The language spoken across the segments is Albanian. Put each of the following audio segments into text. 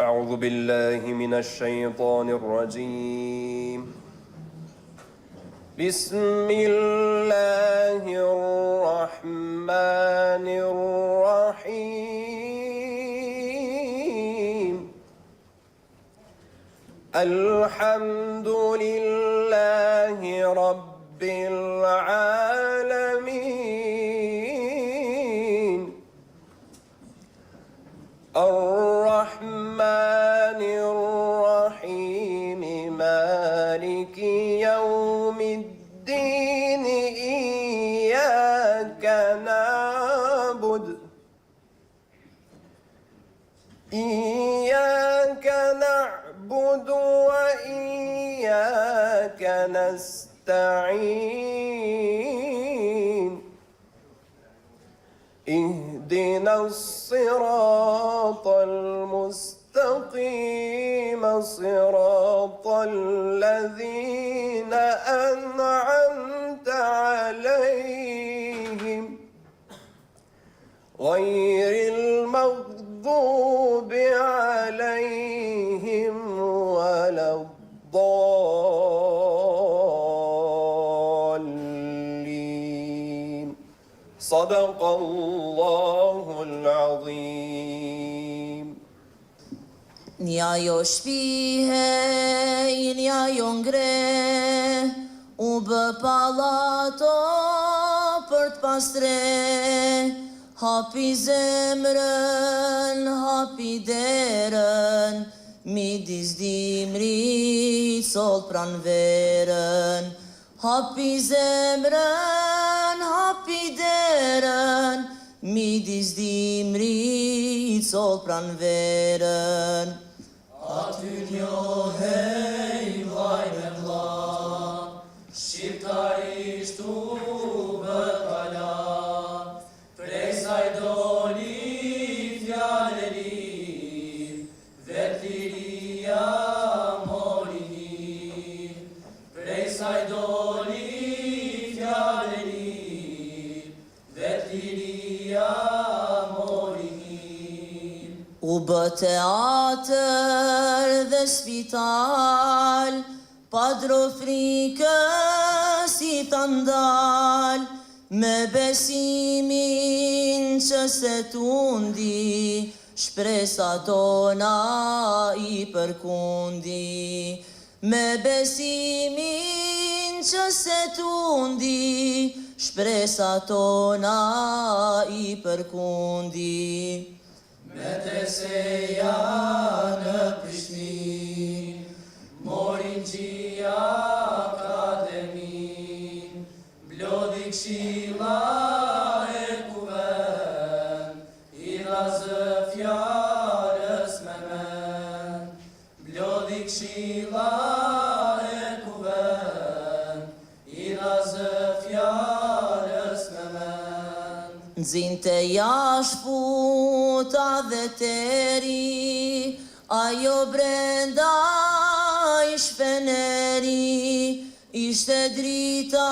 أعوذ بالله من الشيطان الرجيم بسم الله الرحمن الرحيم الحمد لله رب العالمين الرحمن الرحيم مالك يوم الدين إياك نعبد وإياك نستعين اهدنا الصراط المستقيم صراط الذين أنعمت عليهم غير المغضوب عليهم ولا الضالين صدق الله العظيم. Nja jo shpihej, nja jo ngre, u bë pallato për t'pastre, hapi zemrën, hapi derën, midis dimrit sol pran verën, hapi zemrën, hapi derën, midis dimrit sol pran verën. Aty njohej vllaj me vlla, shqiptarisht u bë kala, prej saj doli fjale lir, vet liria mori hir, prej saj doli fjale lir, vet liria mori hir. U bë teatër dhe spital, pa dro frikës i të ndal, me besimin që se tundi, shpresa tona i përkundi. Me besimin që se tundi, shpresa tona i përkundi. Medreseja në Prishtinë, morin gjia akademin, blodhi kshilla e kuven, i razë fjalës me men, blodhi kshilla e kuven, i razë fjalës me men. Nxinte jashtë futa dhe teri, ajo brenda ish feneri, ishte drita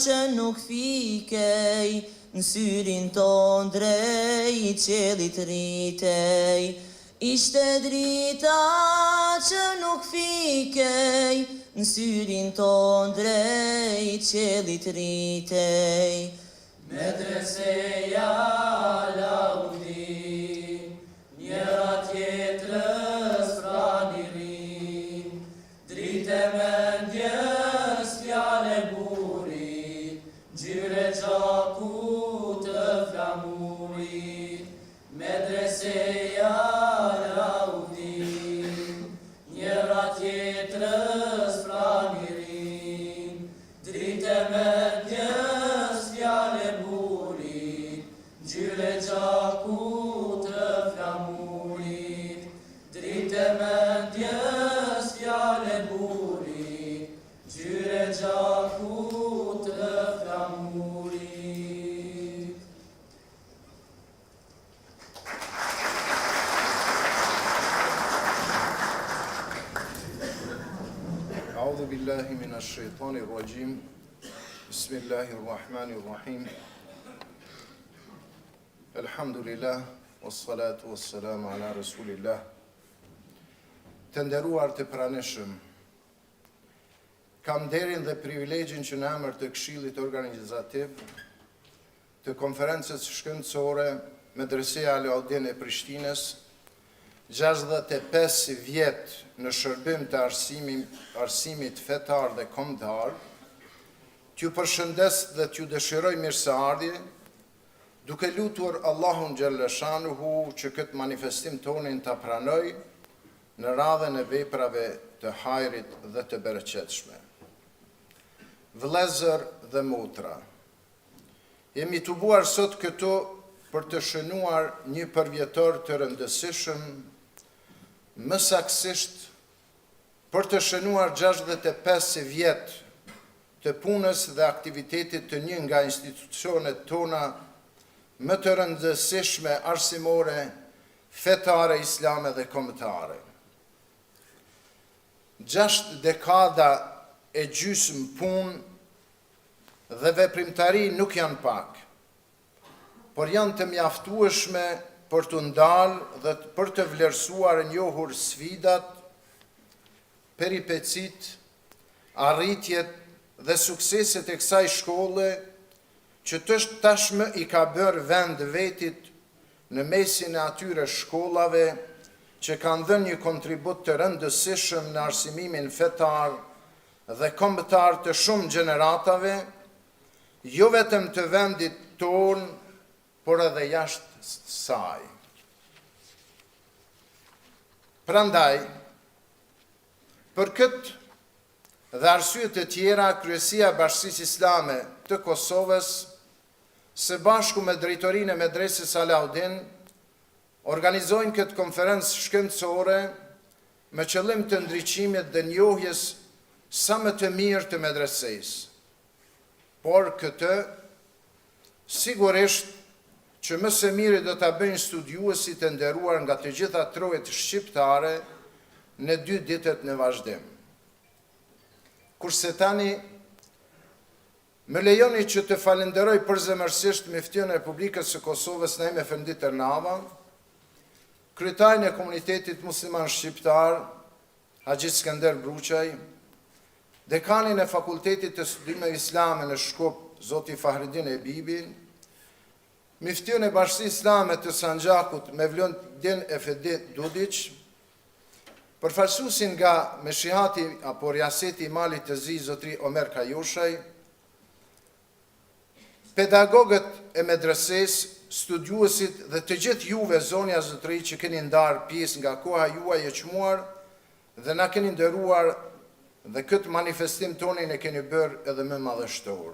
që nuk fikej, në syrin ton drejt qelit rritej. Ishte drita që nuk fikej, në syrin ton drejt qelit rritej. Medreseja laudin, njëra tjetrës pranirin, drite mendjes fjale burit, gjyre gjaku të flamurit. Medreseja laudin, njëra tjetrës pranirin, drite mendjes fjale burit, gjyre gjaku të flamurit. Drite mendjes fjale burit, gjyre gjaku të flamurit. أعوذ بالله من الشيطان الرجيم بسم الله الرحمن الرحيم الحمد لله والصلاة والسلام على رسول الله Të nderuar të pranishëm, kam nderin dhe privilegjin që në emër të Këshillit Organizativ të Konferencës Shkencore Medreseja Alaudin e Prishtinës, 65 vjet në shërbim të arsimit fetar dhe kombëtar, t'ju përshëndes dhe t'ju dëshiroj mirëseardhje, duke lutur Allahun Gjellëshanuhu që këtë manifestim tonin të pranoj në radhën e veprave të hajrit dhe të bereqetshme. Vëllezër dhe motra, jemi të buar sot këtu për të shënuar një përvjetor të rëndësishëm, më saktësisht për të shënuar 65 vjet të punës dhe aktivitetit të një nga institucionet tona më të rëndësishme arsimore, fetare, islame dhe kombëtare. 6 dekada e gjysmë punë dhe veprimtari nuk janë pak, por janë të mjaftueshme për të ndalë dhe për të vlerësuar e njohur sfidat, peripecit, arritjet dhe sukseset e kësaj shkolle që tashmë i ka bërë vend vetit në mesin e atyre shkollave që kanë dhënë një kontribut të rëndësishëm në arsimimin fetar dhe kombëtar të shumë gjeneratave, jo vetëm të vendit tonë, por edhe jashtë saj. Prandaj, për këtë dhe arsyet të tjera, Kryesia e Bashkisë Islame të Kosovës, së bashku me drejtorinë e Medresës Alaudin, organizojnë këtë konferencë shkencore me qëllim të ndriçimit dhe njohjes sa më të mirë të medresesë. Por këtë, sigurisht që më së miri do ta bëjnë studiuesit e nderuar nga të gjitha trojet shqiptare në 2 ditët në vazhdim. Kurse tani, më lejoni që të falenderoj përzemërsisht Muftin e Republikës së Kosovës Naim Efendi Tërnava, kryetarin e komunitetit musliman shqiptar, Haxhi Skënder Bruçaj, dekanin e Fakultetit të Studimeve Islame në Shkup, Zoti Fahridin Ebibi, Muftin e Bashkisë Islame të Sanxhakut, Mevludin Efendi Dudiç, përfaqësuesin nga Meshihati apo Riaseti i Malit të Zi, Zotri Omer Kajushaj, pedagogët e medresesë, studiuesit dhe të gjithë juve zonja zotëri që keni ndarë pjesë nga koha juaj e çmuar dhe na keni nderuar dhe këtë manifestim tonin e keni bërë edhe më madhështor.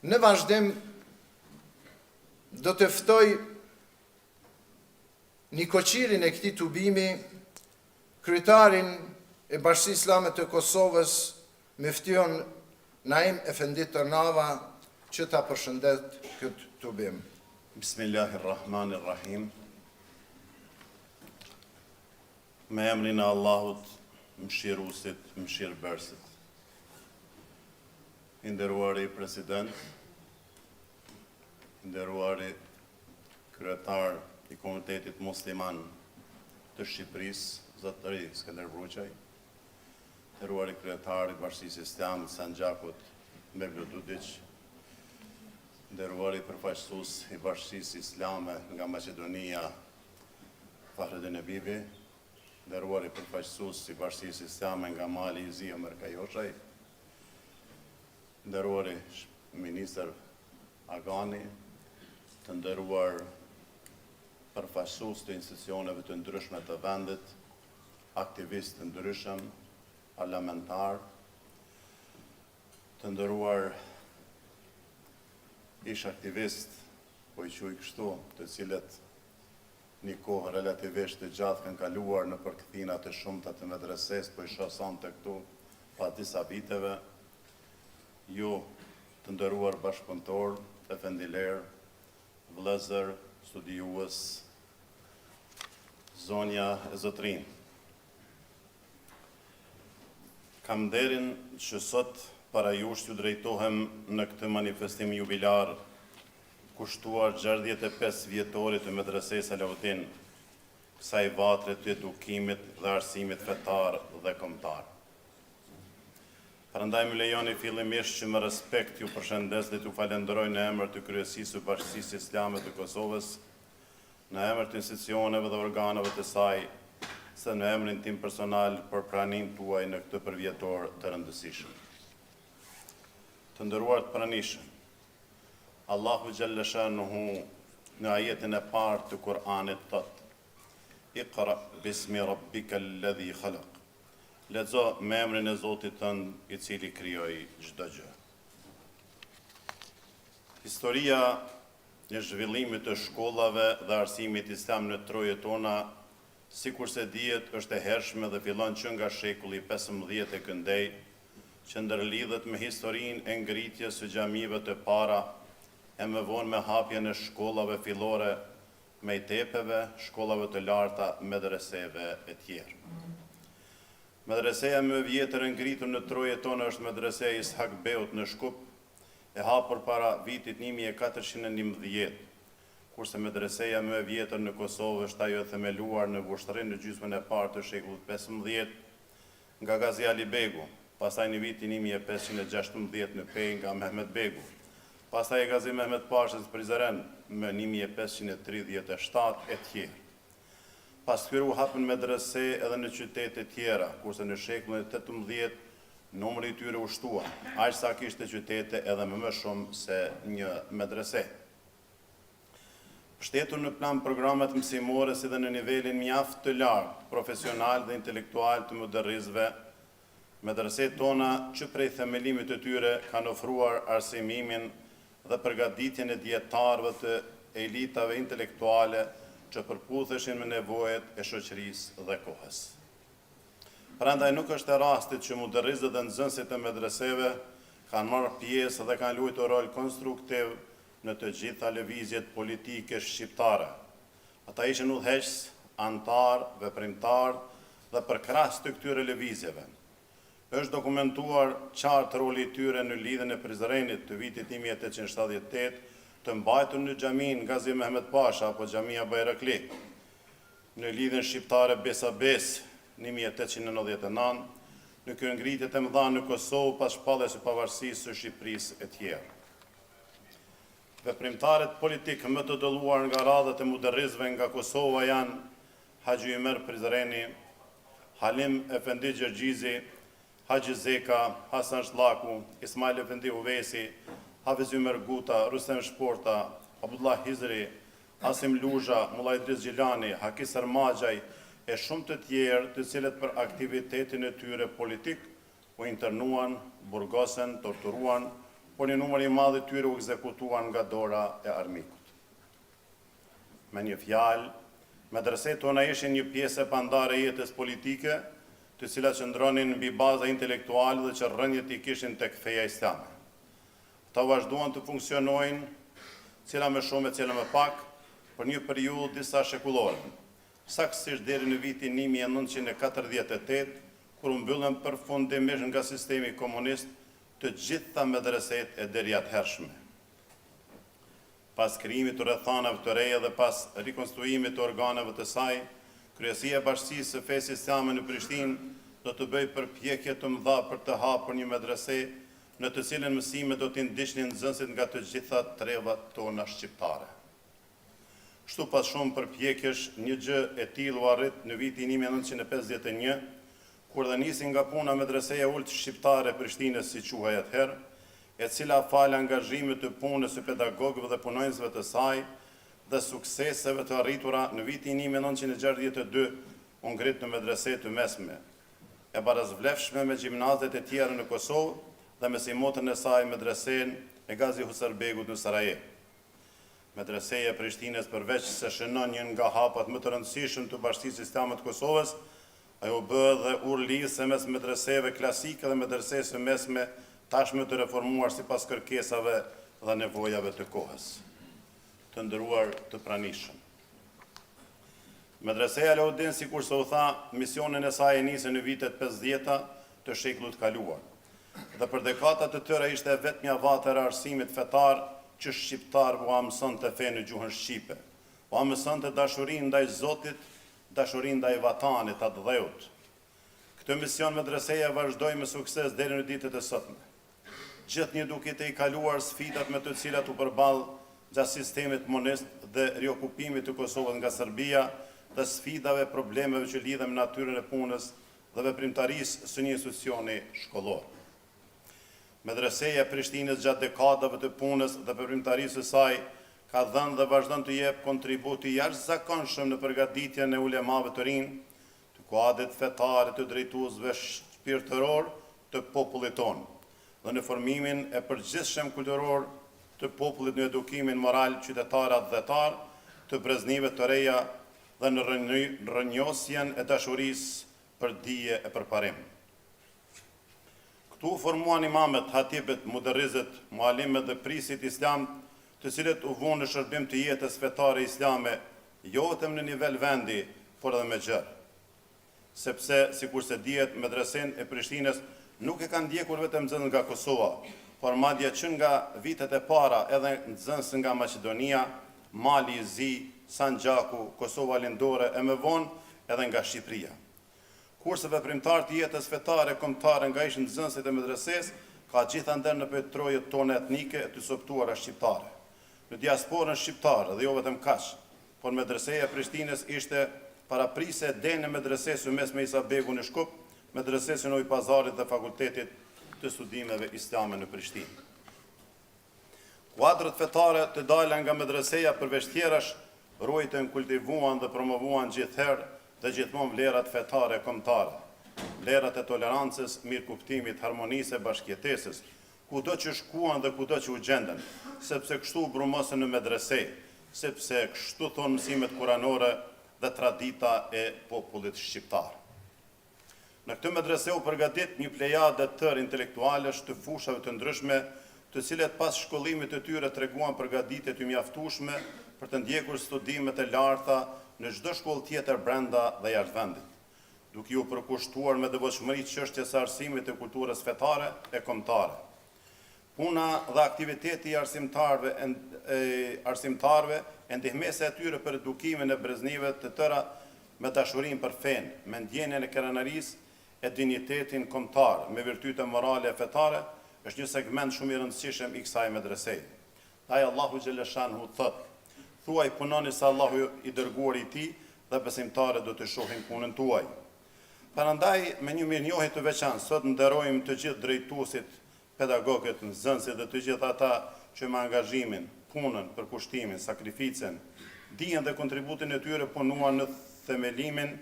Në vazhdim, do të ftoj një koqirin e këtij tubimi, kryetarin e Bashkisë Islame të Kosovës, Muftin Naim Efendi Tërnava, që ta përshëndet këtë tubim. Bismillahirrahmanirrahim. Me emrin e Allahut, mëshiruesit, mëshirbërësit. Nderuari president, nderuari kryetar i Komunitetit Musliman të Shqipërisë, Zotëri Skënder Bruçaj, nderuari kryetar i Bashkisë Islame të Sanxhakut, Mevlud Dudiç, nderuari përfaqësues i Bashkisë Islame nga Maqedonia, Fahridin Ebibi, nderuari përfaqësues i Bashkisë Islame nga Mali i Zi, Omer Kajushaj, nderuari ministër Agani, të nderuar përfaqësues të institucioneve të ndryshme të vendit, aktivistë të ndryshëm, parlamentar, të nderuar ish aktivist, po i quaj kështu, të cilët një kohë relativisht të gjatë kanë kaluar në përkthina të shumta të medresesë, po i shohson të këtu pa disa viteve, ju të nderuar bashkëpunëtor, efendiler, vëllezër, studiues, zonja e zotrin. Kam nderin që sot para jush t'ju drejtohem në këtë manifestim jubilar kushtuar 65 vjetorit të medresesë Alaudin, kësaj vatre të edukimit dhe arsimit fetar dhe kombëtar. Prandaj më lejoni fillimisht që me respekt ju përshëndes dhe t'ju falenderoj në emër të Kryesisë së Bashkisë Islame të Kosovës, në emër të institucioneve dhe organeve të saj, se në emrin tim personal për pranimin tuaj në këtë përvjetor të rëndësishëm. Të nderuar të pranishëm, Allahu xhalla shanuhu në ajetin e parë të Kur'anit thotë: Iqra bismi rabbikal ladhi khalaq. Lexo me emrin e Zotit tënd i cili krijoi çdo gjë. Historia e zhvillimit të shkollave dhe arsimit islam në trojet tona, sikur se dihet, është e hershme dhe fillon që nga shekulli 15 e këndej, që ndërlidhet me historinë e ngritjes së xhamive të para, e më vonë me hapjen e shkollave fillore, mejtepeve, shkollave të larta, medreseve e tjerë. Medreseja më e vjetër e ngritur në trojet tona është medreseja Ishak Beut në Shkup, e hapur para vitit 1411, kurse medreseja më e vjetër në Kosovë është ajo e themeluar në Vushtrrin në gjysmën e parë të shekullit 15 nga Gazi Ali Begu, pastaj në vitin 1516 në Pej nga Mehmet Begu, pastaj e Gazi Mehmet Pashës Prizren më 1537 e tjerë. Pas këtyre u hapën medrese edhe në qytete tjera, kurse në shekullin e 18 numri i tyre u shtua, aq sa kishte qytete edhe më shumë se një medrese. Shtetur në plan programet mësimore si dhe në nivelin mjaft të lartë, profesional dhe intelektual të mëdërrizve, medreset tona që prej themelimit të tyre kanë ofruar arsimimin dhe përgatitjen e dietarëve të elitave intelektuale që përputheshin me nevojat e shoqërisë dhe kohës. Prandaj nuk është e rastit që mëdërrizët dhe nxënësit e medreseve kanë marrë pjesë dhe kanë luajtur rol konstruktiv në të gjitha lëvizjet politike shqiptare. Ata ishin udhëheqës, antar, veprimtar dhe përkrahës të këtyre lëvizjeve. Është dokumentuar qartë roli i tyre në lidhjen e Prizrenit të vitit 1878, të mbajtur në xhamin Gazi Mehmet Pasha apo xhamia Bajrakli, në lidhjen shqiptare Besa Bes 1899, në kryengritjet e mëdha në Kosovë pas shpalljes së pavarësisë së Shqipërisë e tjerë. Veprimtarët politikë më të dëlluar nga radhët e mëdërrizve nga Kosova janë Haxhi Ymer Prizreni, Halim Efendi Gjergjizi, Haxhi Zeka, Hasan Shlaku, Ismail Efendi Uvesi, Hafiz Ymer Guta, Rusem Shporta, Abdullah Hizri, Asim Luzha, Mulla Idris Gjilani, Hakis Armagjaj e shumë të tjerë të cilët për aktivitetin e tyre politik u internuan, burgosen, torturuan, por një numër i madh i tyre u ekzekutuan nga dora e armikut. Me një fjalë, medreset tona ishin një pjesë e pandare e jetës politike, të cilat qëndronin mbi baza intelektuale dhe që rrënjët i kishin tek feja islame. Ta vazhduan të funksionojnë, cila më shumë e cila më pak, për një periudhë disa shekullore, saktësisht deri në vitin 1948, kur u mbyllën përfundimisht nga sistemi komunist të gjitha medreset e deri atëhershme. Pas krijimit të rrethanave të reja dhe pas rikonstruimit të organeve të saj, Kryesia e Bashkisë së Fesë Islame në Prishtinë do të bëjë përpjekje të mëdha për të hapur një medrese në të cilën mësimet do t'i ndiqnin nxënësit nga të gjitha trevat tona shqiptare. Kështu pas shumë përpjekjesh, një gjë e tillë u arrit në vitin 1951, kur dhe nisi nga puna medreseja ult shqiptare Prishtinës, si quhej atëherë, e cila fal angazhimit të punës së pedagogëve dhe punonjësve të saj dhe sukseseve të arritura në vitin 1962 u ngrit në medrese të mesme, e barazvlefshme me gjimnazet e tjera në Kosovë dhe me simotën e saj medresen e Gazi Husarbegut në Sarajevo. Medreseja e Prishtinës përveç se shënon një nga hapat më të rëndësishëm të Bashkisë Islame të Kosovës, ajo bë dhe urlisë mes medreseve klasike dhe medreseve së mesme tashmë të reformuar sipas kërkesave dhe nevojave të kohës. Të nderuar të pranishëm. Medreseja Laudin, sikur se u tha, misionin e saj e nisi në vitet 50 të shekullit kaluar. Dhe për dekadat të tëra ishte vetmja vatër e arsimit fetar që shqiptar u mësonte fe në gjuhën shqipe. U mësonte dashurinë ndaj Zotit dashurin ndaj vatanit atë dheut. Këtë mision medreseja vazhdoi me sukses deri në ditët e sotme. Gjithnjë duke i kaluar sfidat me të cilat u përball gjatë sistemit monist dhe riokupimit të Kosovës nga Serbia, dhe sfidave, problemeve që lidhen me natyrën e punës dhe veprimtarisë së një institucioni shkollor. Medreseja e Prishtinës gjatë dekadave të punës dhe veprimtarisë së saj ka dhënë dhe vazhdon të jep kontributi jashtëzakonshëm në përgatitjen e ulemave të rinj, të kuadrit fetar të drejtuesve shpirtëror të popullit tonë, dhe në formimin e përgjithshëm kulturor të popullit në edukimin moral qytetar adhetar të breznive të reja dhe në rënjosjen e dashurisë për dije e përparim. Këtu formuan imamet, hatibet, muderrizet, mualimet dhe prisit islam, të cilët u vunë në shërbim të jetës fetare islame, jo vetëm në nivel vendi, por edhe me gjërë. Sepse, sikur se dihet, medresen e Prishtinës nuk e kanë ndjekur vetëm nxënës nga Kosova, por madje që nga vitet e para edhe nxënës nga Maqedonia, Mali i Zi, Sanxhaku, Kosova Lindore e më vonë edhe nga Shqipëria. Kurse veprimtar të jetës fetare kombëtare nga ishin nxënësit e medreses, ka gjithandër në petrojët tonë etnike të soptuara shqiptare. Në diasporën shqiptare dhe jo vetëm kaq, por medreseja e Prishtinës ishte paraprise deri në medresesën mes me Isa Begu në Shkup, medresesën Oj Pazarit dhe Fakultetit të Studimeve Islame në Prishtinë. Kuadrët fetare të dalë nga medreseja përveç tjerash ruajtën, kultivuan dhe promovuan gjithherë dhe gjithmonë vlerat fetare kombëtare, vlerat e tolerancës, mirëkuptimit, harmonisë e bashkëjetesës, kudo që shkuan dhe kudo që u gjenden, sepse kështu u brumosën në medrese, sepse kështu thonë mësimet kuranore dhe tradita e popullit shqiptar. Në këtë medrese u përgatit një plejadë të tërë intelektualesh të fushave të ndryshme, të cilet pas shkollimit të tyre treguan përgatitje të mjaftueshme për të ndjekur studimet e larta në çdo shkollë tjetër brenda dhe jashtë vendit, duke u përkushtuar me devotshmëri çështjes së arsimit të kulturës fetare e kombëtare. Puna dhe aktiviteti i arsimtarve e ndihmesa e tyre për edukimin e breznive të tëra me dashurinë për fenë, me ndjenjen e krenarisë e dinjitetin kombëtar, me virtyte morale e fetare, është një segment shumë i rëndësishëm i kësaj medreseje. Ai Allahu xhaleshanhu thotë: thuaj punoni se Allahu i dërguar i tij dhe besimtarët do të shohin punën tuaj. Prandaj me një mirënjohje të veçantë sot nderojmë të gjithë drejtuesit, pedagogët, nxënësit dhe të gjithë ata që me angazhimin, punën, përkushtimin, sakrificën, dijen dhe kontributin e tyre punuan në themelimin,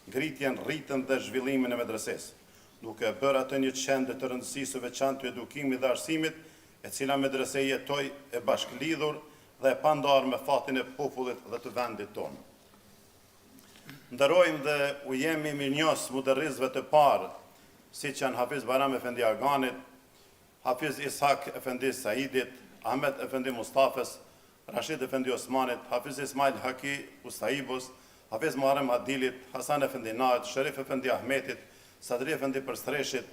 ngritjen, rritjen dhe zhvillimin e medresesë, duke bërë atë një qendër të rëndësisë së veçantë të edukimit dhe arsimit, e cila medrese jetoi e bashkëlidhur dhe e pandarë me fatin e popullit dhe të vendit tonë. Nderojmë dhe u jemi mirënjohës muderrizëve të parë, siç janë Hafiz Bayram Efendi Aganit, Hafiz Ishak Efendi Saidit, Ahmet Efendi Mustafës, Rashid Efendi Osmanit, Hafiz Ismail Haki Ustaibus, Hafiz Muharrem Adilit, Hasan Efendi Naët, Sherif Efendi Ahmetit, Sadri Efendi Përstreshit,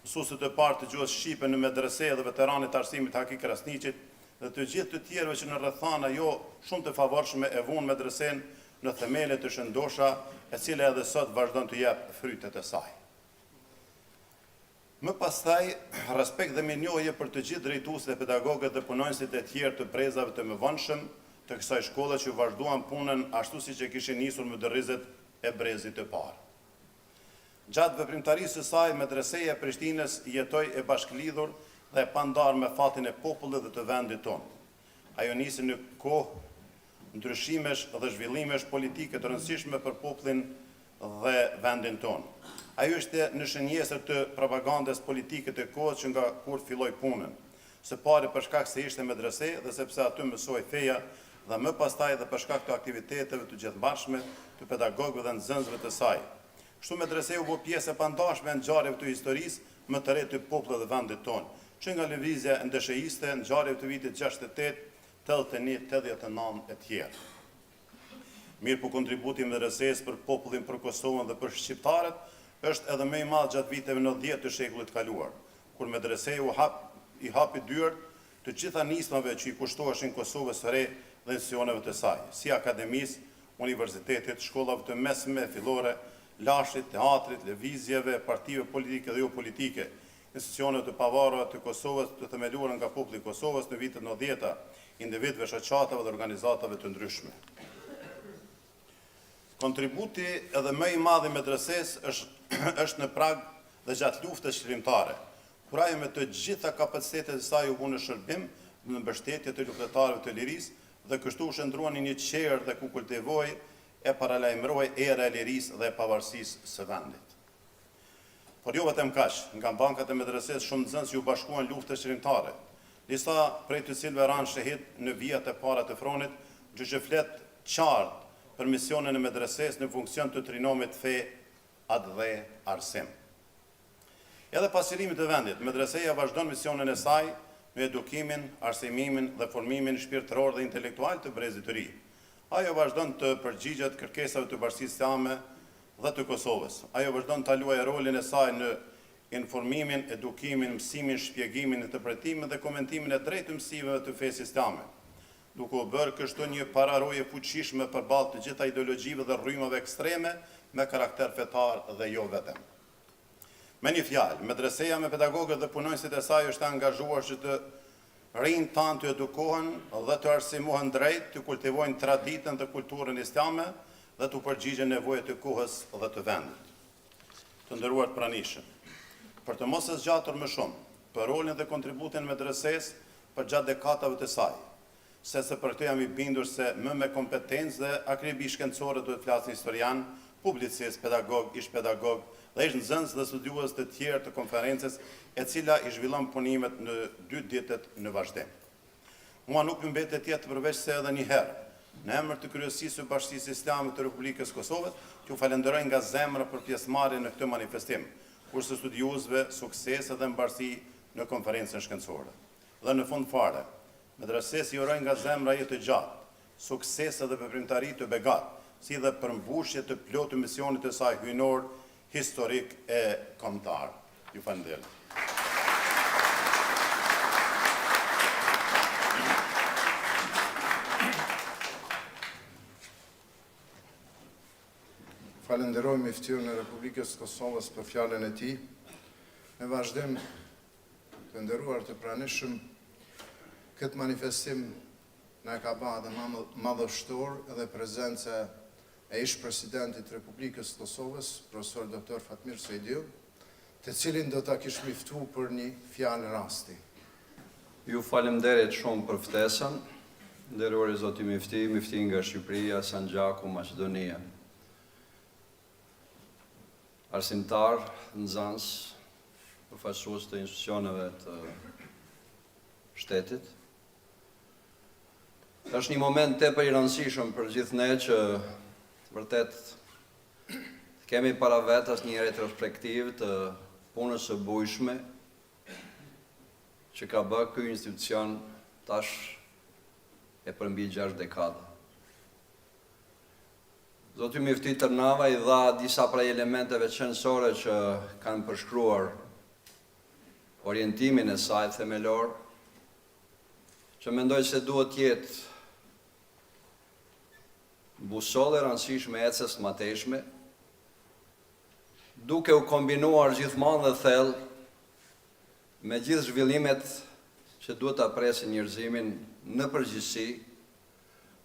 mësuesit të parë të gjuhës shqipe në medrese dhe veteranit arsimit Haki Krasniqit, dhe të gjithë të tjerëve që në rrethana jo shumë të favorshme e vunë medresen në themele të shëndosha, e cila edhe sot vazhdon të jep frytet e saj. Më pastaj, respekt dhe mirënjohje për të gjithë drejtuesit dhe pedagogët dhe punonësit e tjerë të brezave të mëvonshëm të kësaj shkolle që vazhduan punën ashtu siç e kishin nisur muderrizet e brezit të parë. Gjatë veprimtarisë së saj, medreseja e Prishtinës jetoi e bashkëlidhur dhe e pandarë me fatin e popullit dhe të vendit tonë. Ajo nisi në kohë ndryshimesh dhe zhvillimesh politike të rëndësishme për popullin dhe vendin tonë. Ajo ishte në shënjesër të propagandës politike të kohës që nga kur filloi punën. Së pari për shkak se ishte medrese dhe sepse aty mësoi feja, dhe më pastaj dhe për shkak të aktiviteteve të gjithëbashme të pedagogëve dhe nxënësve të saj. Kështu medreseu u bë pjesë e pandashme e ngjarjeve të historisë më të re të popullit dhe vendit tonë, që nga lëvizja e ndeshëiste, ngjarjeve të vitit 68, 81, 89 e tjerë. Mirë po kontributi i medresesë për popullin, për Kosovën dhe për shqiptarët është edhe më i madh gjatë viteve 90 të shekullit kaluar, kur medreseu i hapi dyert të gjitha nismave që i kushtoheshin Kosovës së re dhe institucioneve të saj, si akademisë, universitetit, shkollave të mesme, fillore, lashit, teatrit, lëvizjeve, partive politike dhe jo politike, institucionet të pavarura të Kosovës të themeluara nga populli i Kosovës në vitet 90-ta, individëve, shoqatave dhe organizatave të ndryshme. Kontributi edhe më i madh i medresesë është në prag dhe gjatë luftës shërbimtare, kur ajo me të gjitha kapacitetet e saj u bë në shërbim në mbështetje të luftëtarëve të lirisë dhe kështu u shndruan në një qerë dhe ku kultivoi e paralajmëroi era e lirisë dhe e pavarësisë së vendit. Por jo vetëm kaq, nga bankat e medresesë shumë nxënës ju bashkuan luftës shërbimtare, disa prej të cilëve ranë shahid në vijat e para të fronit, gjë që flet qartë për misionin e medresesë në funksion të trinomit fe, atë dhe arsim. Edhe pas qëllimit të vendit, medreseja vazhdon misionin e saj me edukimin, arsimimin dhe formimin shpirtëror dhe intelektual të brezit të ri. Ajo vazhdon të përgjigjet kërkesave të Bashkisë Islame dhe të Kosovës. Ajo vazhdon të luajë rolin e saj në informimin, edukimin, mësimin, shpjegimin, interpretimin dhe komentimin e drejtë mësimeve të fesë islame, duke u bërë kështu një pararoje fuqishme përballë të gjitha ideologjive dhe rrymave ekstreme me karakter fetar dhe jo vetëm. Me një fjalë, medreseja me pedagogët dhe punonjësit e saj është angazhuar që të rinjt tanë të edukohen dhe të arsimohen drejt, të kultivojnë traditën dhe kulturën islame dhe të përgjigjen nevojët e kohës dhe të vendit. Të nderuar pranishëm, për të mos e zgjatur më shumë, për rolin dhe kontributin medresesë për gjatë dekadave të saj, se për këtë jam i bindur se më me kompetencë dhe akribi shkencore duhet flasin historian, publicist, pedagog, ish pedagog dhe ish nxënës dhe studiues të tjerë të konferencës, e cila i zhvillon punimet në 2 ditët në vazhdim. Mua nuk më mbetet tjetër përveç se edhe një herë, në emër të Kryesisë së Bashkisë Islame të Republikës Kosovës, t'ju falenderoj nga zemra për pjesëmarrjen në këtë manifestim, kurse studiuesve suksese dhe mbarësi në konferencën shkencore. Dhe në fund fare, medresesë i uroj nga zemra jetë të gjatë, suksese dhe veprimtari të begatë, si dhe përmbushje të plotë misionit të saj hyjnor, historik e kombëtar. Ju falenderoj. Falenderojmë Miftiun e Republikës Kosovës për fjalën e tij. Në vazhdim të nderuar të pranishëm, këtë manifestim na ka bërë dhe madhështor edhe prezenca e ish-presidentit Republikës Kosovës, profesor Dr. Fatmir Sejdiu, të cilin do ta kish miftu për një fjalë rasti. Ju falemderit shumë për ftesën, nderuari zoti Mifti, Mifti nga Shqipëria, Sanxhaku, Maqedonia. Arsimtar, nxënës, përfaqësues të institucioneve të shtetit. Është një moment tepër i rëndësishëm për gjithë ne që vërtet kemi para vetes një retrospektiv të punës së bujshme që ka bërë ky institucion tash e përmbi 6 dekada. Zoti Mifti Tërnava i dha disa prej elementeve qendrore që kanë përshkruar orientimin e saj themelor, që mendoj se duhet jetë busollë e rëndësishme ecës të mëtejshme, duke u kombinuar gjithmonë dhe thellë me gjithë zhvillimet që duhet ta presin njerëzimin në përgjithësi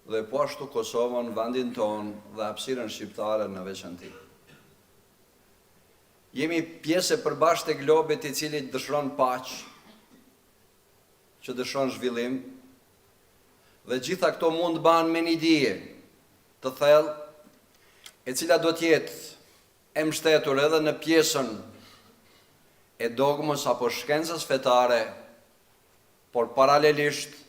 dhe po ashtu Kosovën, vendin tonë dhe hapësirën shqiptare në veçanti. Jemi pjesë e përbashkët e globit i cili dëshiron paqë, që dëshiron zhvillim, dhe gjitha këto mund banë me një dije të thellë, e cila do t'jetë e mbështetur edhe në pjesën e dogmës apo shkencës fetare, por paralelisht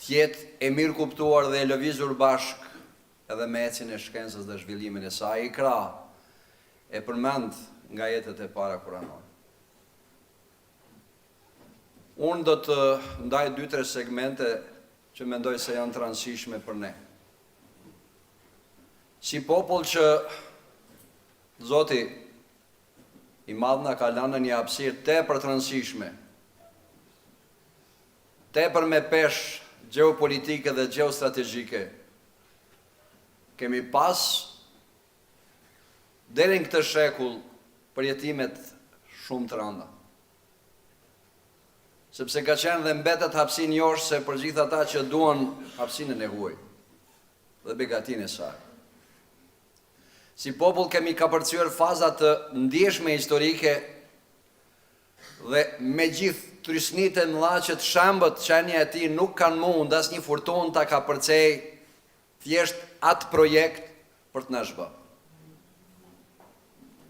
t'jetë e mirë kuptuar dhe e lëvizur bashk edhe me ecjen e shkencës dhe zhvillimin e saj. I krah e përmend nga jetët e para kuranore. Unë do të ndaj 2-3 segmente që mendoj se janë të rëndësishme për ne. Si popull që Zoti i madh na ka lënë një hapësirë tepër të rëndësishme, tepër me peshë gjeopolitike dhe gjeostrategjike, kemi pas deri në këtë shekull përjetimet shumë të rënda. Sepse ka qenë dhe mbetet hapësinë josh se për gjithë ata që duan hapësinën e huaj dhe begatinë e saj. Si popull kemi kapërcyer faza të ndjeshme historike dhe me gjithë trysnitë e mëdha që të shembët qenia e tij nuk kanë mund asnjë furtunë ta kapërcej thjesht atë projekt për të na zhbë.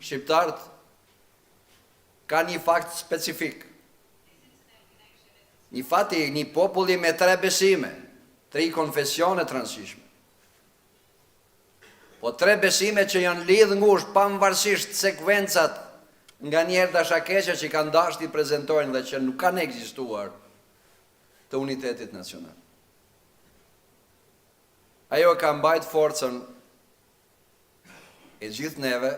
Shqiptarët kanë një fakt specifik. Një populli me 3 besime, 3 konfesione të rëndësishme. Po 3 besime që janë lidhë ngushtë pavarësisht sekvencat nga njerë dashakeqe që kanë dashur t'i prezentojnë dhe që nuk kanë ekzistuar të unitetit nacional. Ajo ka mbajt forcën e gjithë neve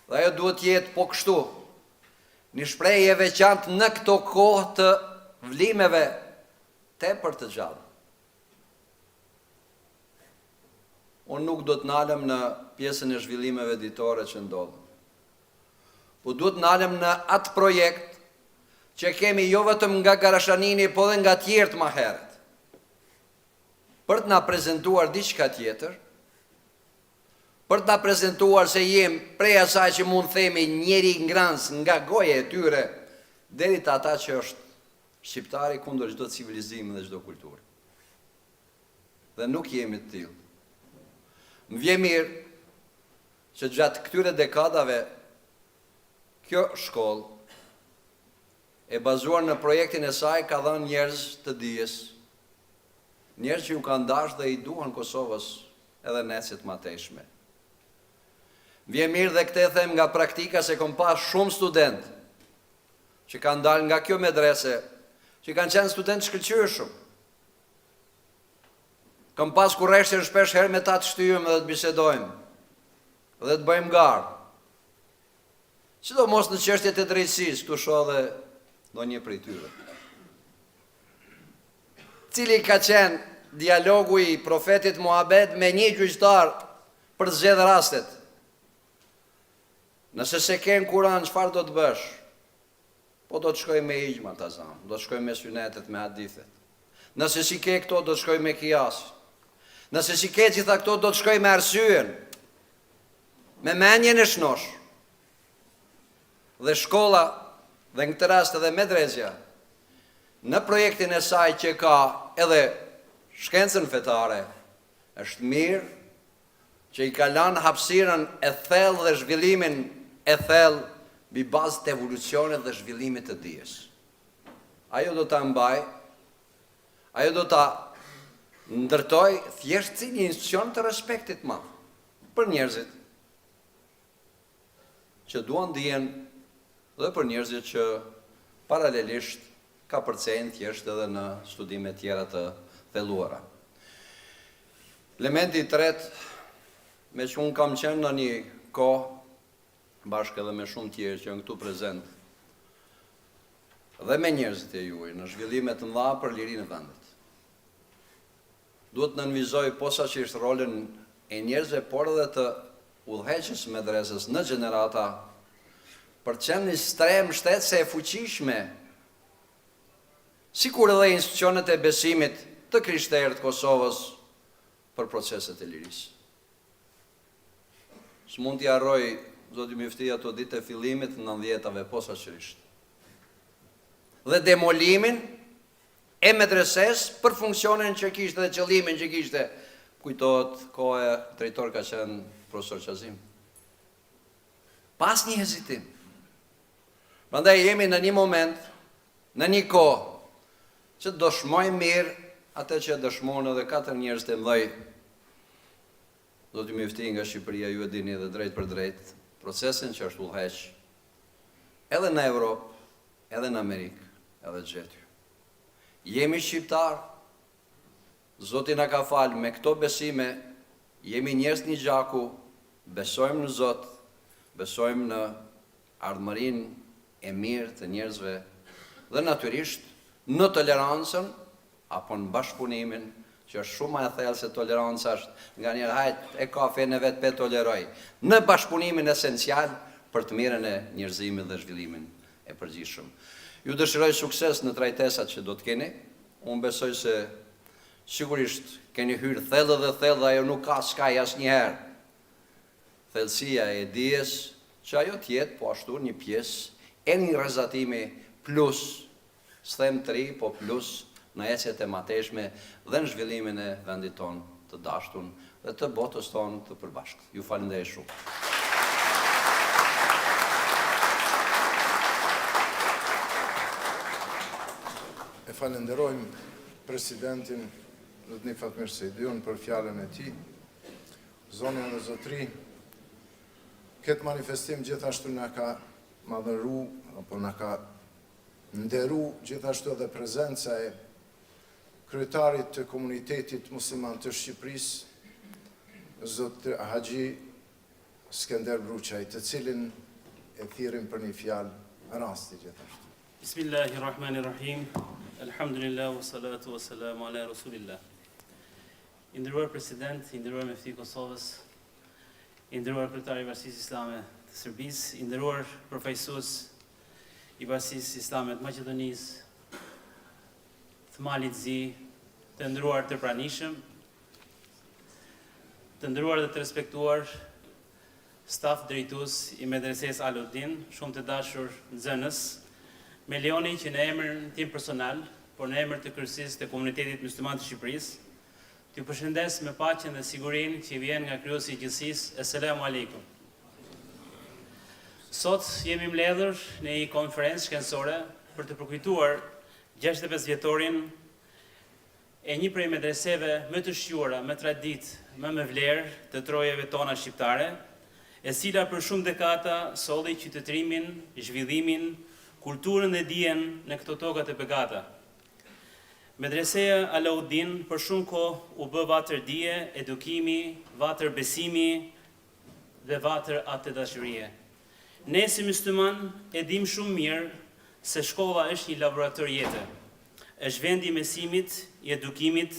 dhe ajo duhet jetë po kështu, një shprehje e veçantë në këto kohë të vlimeve tepër të gjalla. Unë nuk do të nalem në pjesën e zhvillimeve ditore që ndodhën. Po duhet nalem në atë projekt që kemi jo vetëm nga Garashanini, po dhe nga tjertë më herët. Për të na prezentuar diçka tjetër, për të na prezentuar se jem prej asaj që mund themi njeri ngrans nga goja e tyre, deri te ata që është shqiptari kundër çdo civilizimi dhe çdo kulturë. Dhe nuk jemi të tillë. Më vjen mirë që gjatë këtyre dekadave kjo shkollë e bazuar në projektin e saj ka dhënë njerëz të dijes, njerëz që ju kanë dashur dhe i duan Kosovës edhe nesit mateshme. Vjen mirë dhe këtë them nga praktika se kom pas shumë student që kanë dalë nga kjo medrese, që kanë qenë student shkëlqyeshëm. Kam pas kurreshje shpesh herë me ta të shtyjmë dhe të bisedojmë dhe të bëjmë garë. Sidomos në çështjet e drejtësisë, këtu shoh dhe ndonjë prej tyre. Cili ka qenë dialogu i profetit Muhammed me një gjyqtar për të zgjedhur rastet. Nëse se ke në Kur'an, çfarë do të bësh? Po do të shkoj me ijma të azam, do të shkoj me synetet, me hadithet. Nëse si ke këto, do të shkoj me kias. Nëse si ke gjitha këto, do të shkoj me arsyen, me menjen e shnosh. Dhe shkolla, dhe në këtë rast edhe medrezja, në projektin e saj që ka edhe shkencën fetare, është mirë që i ka lanë hapësirën e thellë dhe zhvillimin e thellë mbi bazë të evolucionit dhe zhvillimit të dijes. Ajo do ta mbaj, ajo do ta ndërtoj thjesht si një institucion të respektit madh për njerëzit që duan dijen dhe për njerëzit që paralelisht ka përcejnë thjesht edhe në studime tjera të thelluara. Elementi i tretë, me që unë kam qenë në një kohë, bashkë edhe me shumë tjerë që janë këtu prezent, dhe me njerëzit e juaj, në zhvillimet të mëdha për lirinë e vendit. Duhet në nënvizoj posaçërisht rolin e njerëzve, por edhe të udhëheqës medresës në gjenerata, për të qenë një strehë mbështetëse e fuqishme, sikur edhe institucionet e besimit të krishterët të Kosovës për proceset e lirisë. S'mund t'i harroj zoti Mufti ato ditë e fillimit në 90-tave posaçërisht. Dhe demolimin e medreses për funksionin që kishte dhe qëllimin që kishte. Kujtohet koha e drejtor ka qenë profesor Qazim. Pas një hezitim. Prandaj jemi në një moment, në një kohë, që dëshmojmë mirë atë që dëshmon edhe 4 njerëz të mëdhej. Zoti Mufti nga Shqipëria, ju e dini edhe drejt për drejt, procesin që është udhëheq edhe në Evropë, edhe në Amerikë, edhe gjetur. Jemi shqiptar, Zoti na ka falë me këto besime, jemi njerëz një gjaku, besojmë në Zot, besojmë në ardhmërinë e mirë të njerëzve dhe natyrisht në tolerancën apo në bashkëpunimin që është shumë më e thellë se toleranca është nganjëherë hajt e kafen e vet pe toleroj, në bashkëpunimin esencial për të mirën e njerëzimit dhe zhvillimin e përgjithshëm. Ju dëshiroj sukses në trajtesat që do të keni. Unë besoj se sigurisht keni hyrë thellë dhe thellë, ajo nuk ka skaj asnjëherë. Thellësia e dijes që ajo tjetë po ashtu një pjesë e një rrezatimi plus, s'them të ri, po plus në ecjet e mateshme dhe në zhvillimin e vendit tonë të dashtun dhe të botës tonë të përbashkët. Ju falenderoj shumë. E falenderojmë presidentin Zotni Fatmir Sejdiun për fjalën e tij. Zonja dhe zotri, këtë manifestim gjithashtu na ka madhëru, apo na ka nderu gjithashtu edhe prezenca e kryetarit të komunitetit musliman të Shqipërisë, Zot Haxhi Skender Bruçaj, të cilin e thirrim për një fjalë rasti gjithashtu. Bismillahirrahmanirrahim. Alhamdulillah, wa salatu wa salamu ala rasulillah. I nderuar president, i nderuar mufti i Kosovës, i nderuar kryetari i Bashkisë Islame të Serbisë, i nderuar përfaqësues i Bashkisë Islame të Maqedonisë, të Malit Zi, të nderuar të pranishëm, të nderuar dhe të respektuar staf drejtues i medreses Alauddin, shumë të dashur nxënës, me leoni që në emër tim personal, por në emër të kryesisë të komunitetit musliman të Shqipërisë, t'ju përshëndes me paqen dhe sigurinë që vjen nga Kryesi i Gjithësisë. Asalamu alaikum. Sot jemi mbledhur në një konferencë shkencore për të përkujtuar 65 vjetorin e një prej medreseve më të shquara, më tradit, më me vlerë të trojeve tona shqiptare, e cila për shumë dekada solli qytetërimin, zhvillimin, kulturën dhe dijen në këto toka të begata. Medreseja Alauddin për shumë kohë u bë vatër dije, edukimi, vatër besimi dhe vatër atë dashurie. Ne si musliman e dim shumë mirë se shkolla është një laborator jete. Është vendi i mesimit, i edukimit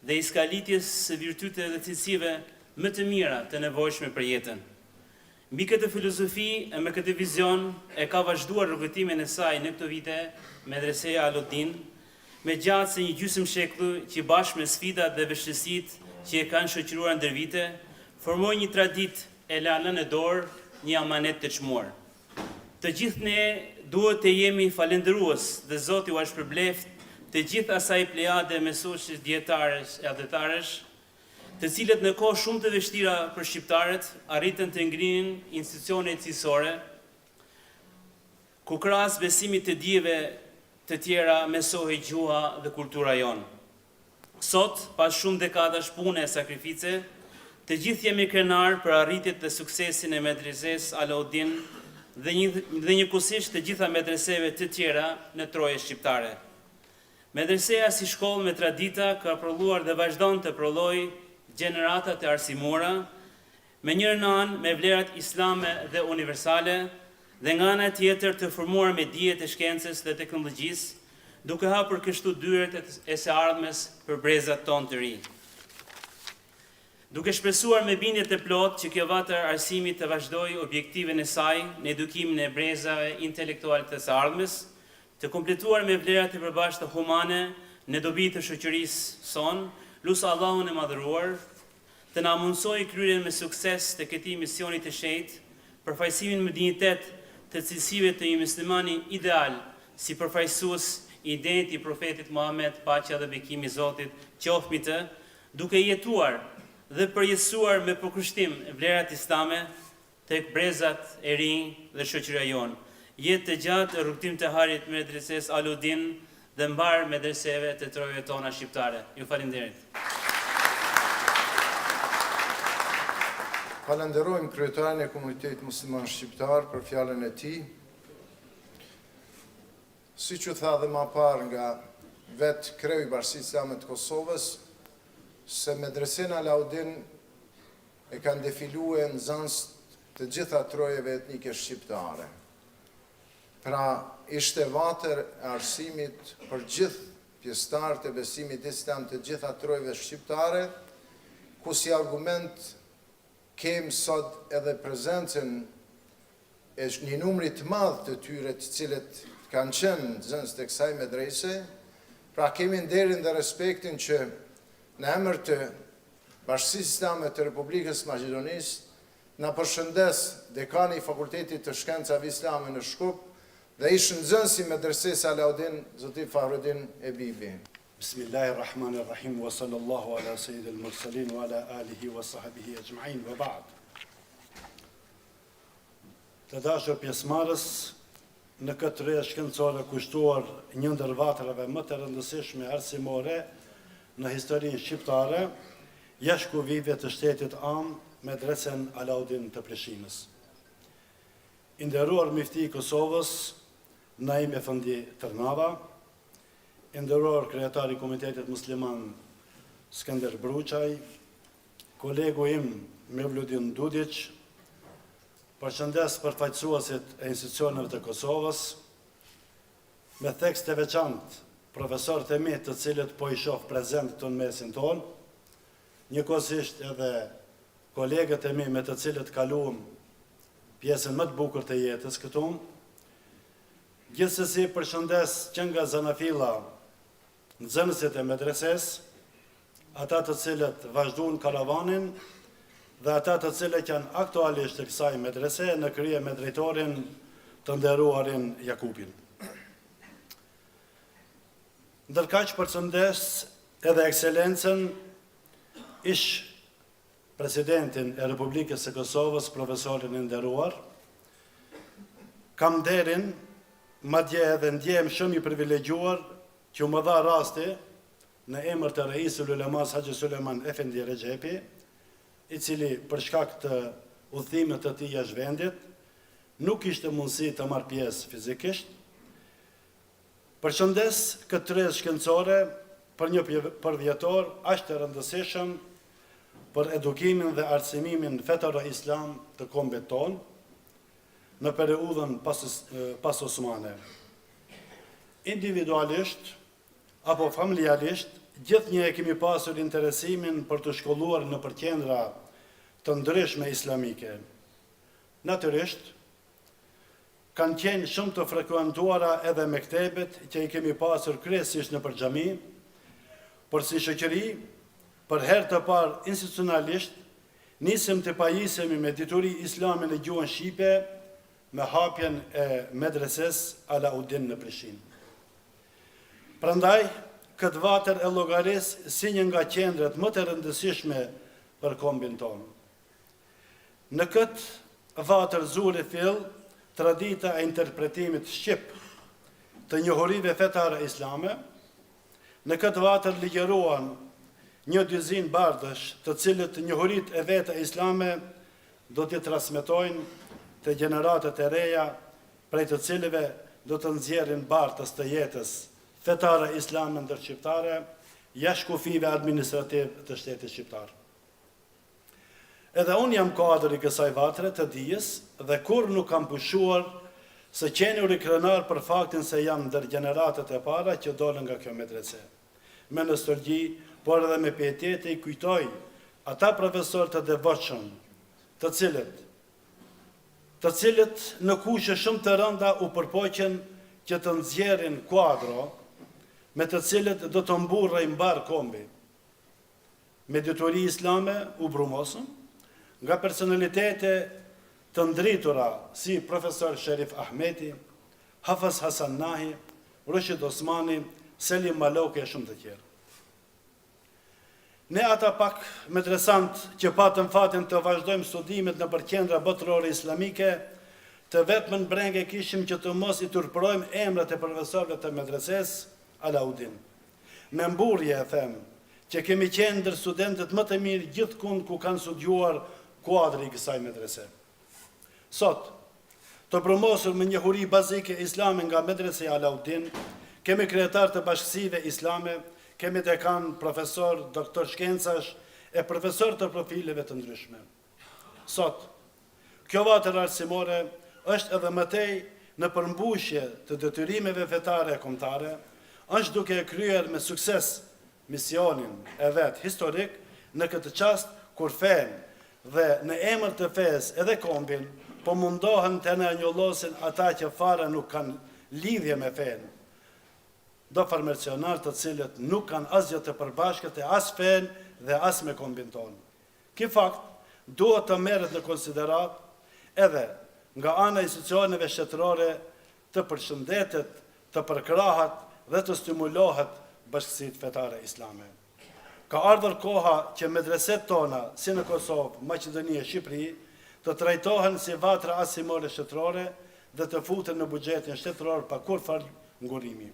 dhe i skalitjes së virtyteve dhe cilësive më të mira të nevojshme për jetën. Mbi këtë filozofi e me këtë vizion e ka vazhduar rrugëtimin e saj në këto vite Medreseja Alauddin, me gjatë se një gjysmë shekullu që bashkë me sfidat dhe vështirësitë që e kanë shoqëruar ndër vite, formoi një traditë e lanë në dorë një amanet të çmuar. Të gjithë ne duhet të jemi falendërues dhe Zoti u shpërbleft të gjithë asaj plejade mësuessh dietarësh e adhetarësh, të cilët në kohë shumë të vështira për shqiptarët arritën të ngrinin institucione cilësore, ku krahas besimit të dijeve të tjera mesohej gjuha dhe kultura jonë. Sot, pas shumë dekadash pune e sakrifice, të gjithë jemi krenar për arritjet dhe suksesin e medreses Alauddin dhe njëkohësisht të gjitha medreseve të tjera në troje shqiptare. Medreseja si shkollë me tradita ka prolluar dhe vazhdon të prollojë gjeneratat e arsimura, me njërën anë me vlerat islame dhe universale, dhe nga ana tjetër të formuar me dijet e shkencës dhe teknologjisë, duke hapur kështu dyert e së ardhmes për brezat tonë të ri. Duke shpresuar me bindje të plotë që kjo vatër arsimi të vazhdojë objektiven e saj në edukimin e brezave intelektuale të së ardhmes, të kompletuar me vlerat e përbashkëta humane në dobi të shoqërisë sonë, lutë Allahun e madhëruar, të na mundsojë kryerjen me sukses të këtij misioni të shenjtë, përfaqësimin me dinjitet të cilësive të një muslimani ideal si përfaqësues i identit i profetit Muhammed, paqja dhe bekimi i Zotit qoftë mbi të, duke jetuar dhe përjetësuar me përkushtim vlerat islame tek brezat e rinj dhe shoqëria jonë. Jetë të gjatë rrugtim të harit medreses Alauddin dhe mbar medreseve të trojeve tona shqiptare. Ju falenderit. Falenderojmë kryetarin e komunitetit musliman shqiptar për fjalën e tij. Siç u tha dhe më parë nga vetë kreu i Bashkisë Islame të Kosovës, se medresena Alauddin e kanë defiluar nxënës të gjitha trojeve etnike shqiptare. Pra ishte vatër e arsimit për gjithë pjesëtarë të besimit islam të gjitha trojve shqiptare, ku si argument kem sot edhe prezencën e një numri të madh të tyre të cilët kanë qenë nxënës të kësaj medrese, pra kemi nderin dhe respektin që në emër të Bashkisë Islame të Republikës Maqedonisë na përshëndes dekani i Fakultetit të Shkencave Islame në Shkup dhe ish nxënësi i medresesë Alaudin, zoti Fahruddin Ebibi. Bismillahirrahmanirrahim, wa sallallahu ala sayyidil mursalin, wa ala alihi wa sahbihi ajma'in, wa ba'd. Të dashur pjesëmarrës, në këtë rreth shkencore kushtuar një ndër vatrave më të rëndësishme arsimore në historinë shqiptare, jashtë kufive të shtetit am, medresen Alaudin të Prishinës. I nderuar mifti i Kosovës, Naim Efendi Tërnava, i nderuar kryetari i Komitetit Musliman Skënder Bruçaj, kolegu im Mevludin Dudić, përshëndes përfaqësuesit e institucioneve të Kosovës, me theks të veçantë profesorët e mi të cilët po i shoh prezent këtu në mesin tonë, njëkohësisht edhe kolegët e mi me të cilët kaluam pjesën më të bukur të jetës këtu. Gjithsesi përshëndes që nga zanafilla nxënësit e medreses, ata të cilët vazhduan karavanin dhe ata të cilët janë aktualisht të kësaj medrese në krye me drejtorin të nderuarin Jakupin. Ndërkaq përshëndes edhe ekselencën ish presidentin e Republikës së Kosovës, profesorin e nderuar. Kam nderin, madje edhe ndjehem shumë i privilegjuar që më dha rasti në emër të Reisul Ulemas Haxhi Sulejman Efendi Rexhepi, i cili për shkak të udhëtimit të tij jashtë vendit nuk kishte mundësi të marrë pjesë fizikisht. Përshëndes këtë rreth shkencore për një përvjetor aq të rëndësishëm për edukimin dhe arsimimin fetar islam të kombit tonë në periudhën pas osmane. Individualisht apo familjarisht, gjithnjë e kemi pasur interesimin për të shkolluar në përqendra të ndryshme islamike. Natyrisht, kanë qenë shumë të frekuentuara edhe mektebet që i kemi pasur kryesisht në përxhami, por si shoqëri, për herë të parë institucionalisht, nisëm të pajisemi me dituri islame në gjuhën shqipe me hapjen e medreses Alaudin në Prishtinë. Prandaj, këtë vatër e llogaris si një nga qendrat më të rëndësishme për kombin tonë. Në këtë vatër zuri fill tradita e interpretimit shqip të njohurive fetare islame, në këtë vatër ligjëruan një dyzin bardhësh të cilët njohurit e veta islame do t'i transmetojnë të gjeneratet e reja, prej të cilëve do të nxjerrin bartës të jetës fetare islame ndërshqiptare, jashtë kufive administrativ të shtetit shqiptar. Edhe unë jam kuadër i kësaj vatre të dijes dhe kur nuk kam pushuar se qeni u rikrenar për faktin se jam ndër gjeneratet e para që dolën nga kjo medrese. Me nostalgji, por edhe me pietete i kujtoj ata profesor të devotshëm, të cilët në kushte shumë të rënda u përpoqen që të nxjerrin kuadro me të cilët do të mburrej mbar kombi. Me dituri islame u brumosën nga personalitete të ndritura si profesor Sherif Ahmeti, Hafez Hasan Nahi, Rushid Osmani, Selim Maloke e shumë të tjerë. Ne ata pak medresant që patëm fatin të vazhdojmë studimet në përqendra botërore islamike, të vetëm në brenge kishim që të mos i turpërojmë emrat e profesorëve të medreses Alaudin. Me mburje e them që kemi qenë ndër studentët më të mirë gjithkund ku kanë studiuar kuadri i kësaj medrese. Sot, të promosur me njohuri bazike islame nga medrese Alaudin, kemi kryetar të bashkësive islame, kemi dekan, profesor, doktor shkencash e profesor të profileve të ndryshme. Sot, kjo vatër arsimore është edhe mëtej në përmbushje të detyrimeve fetare e kombëtare, është duke e kryer me sukses misionin e vetë historik në këtë qast kur fen dhe në emër të fes edhe kombin po mundohen të në njollosin ata që fare nuk kanë lidhje me fen, do farmercionar të cilët nuk kanë asgjë të përbashkët e as fen dhe as me kombin tonë. Ky fakt duhet të merret në konsiderat edhe nga ana e institucioneve shtetërore të përshëndetet, të përkrahat dhe të stimulohet bashkësitë fetare islame. Ka ardhur koha që medreset tona, si në Kosovë, Maqedoni e Shqipëri, të trajtohen si vatra asimore shtetërore dhe të futen në buxhetin shtetëror pa kurfar ngurimi.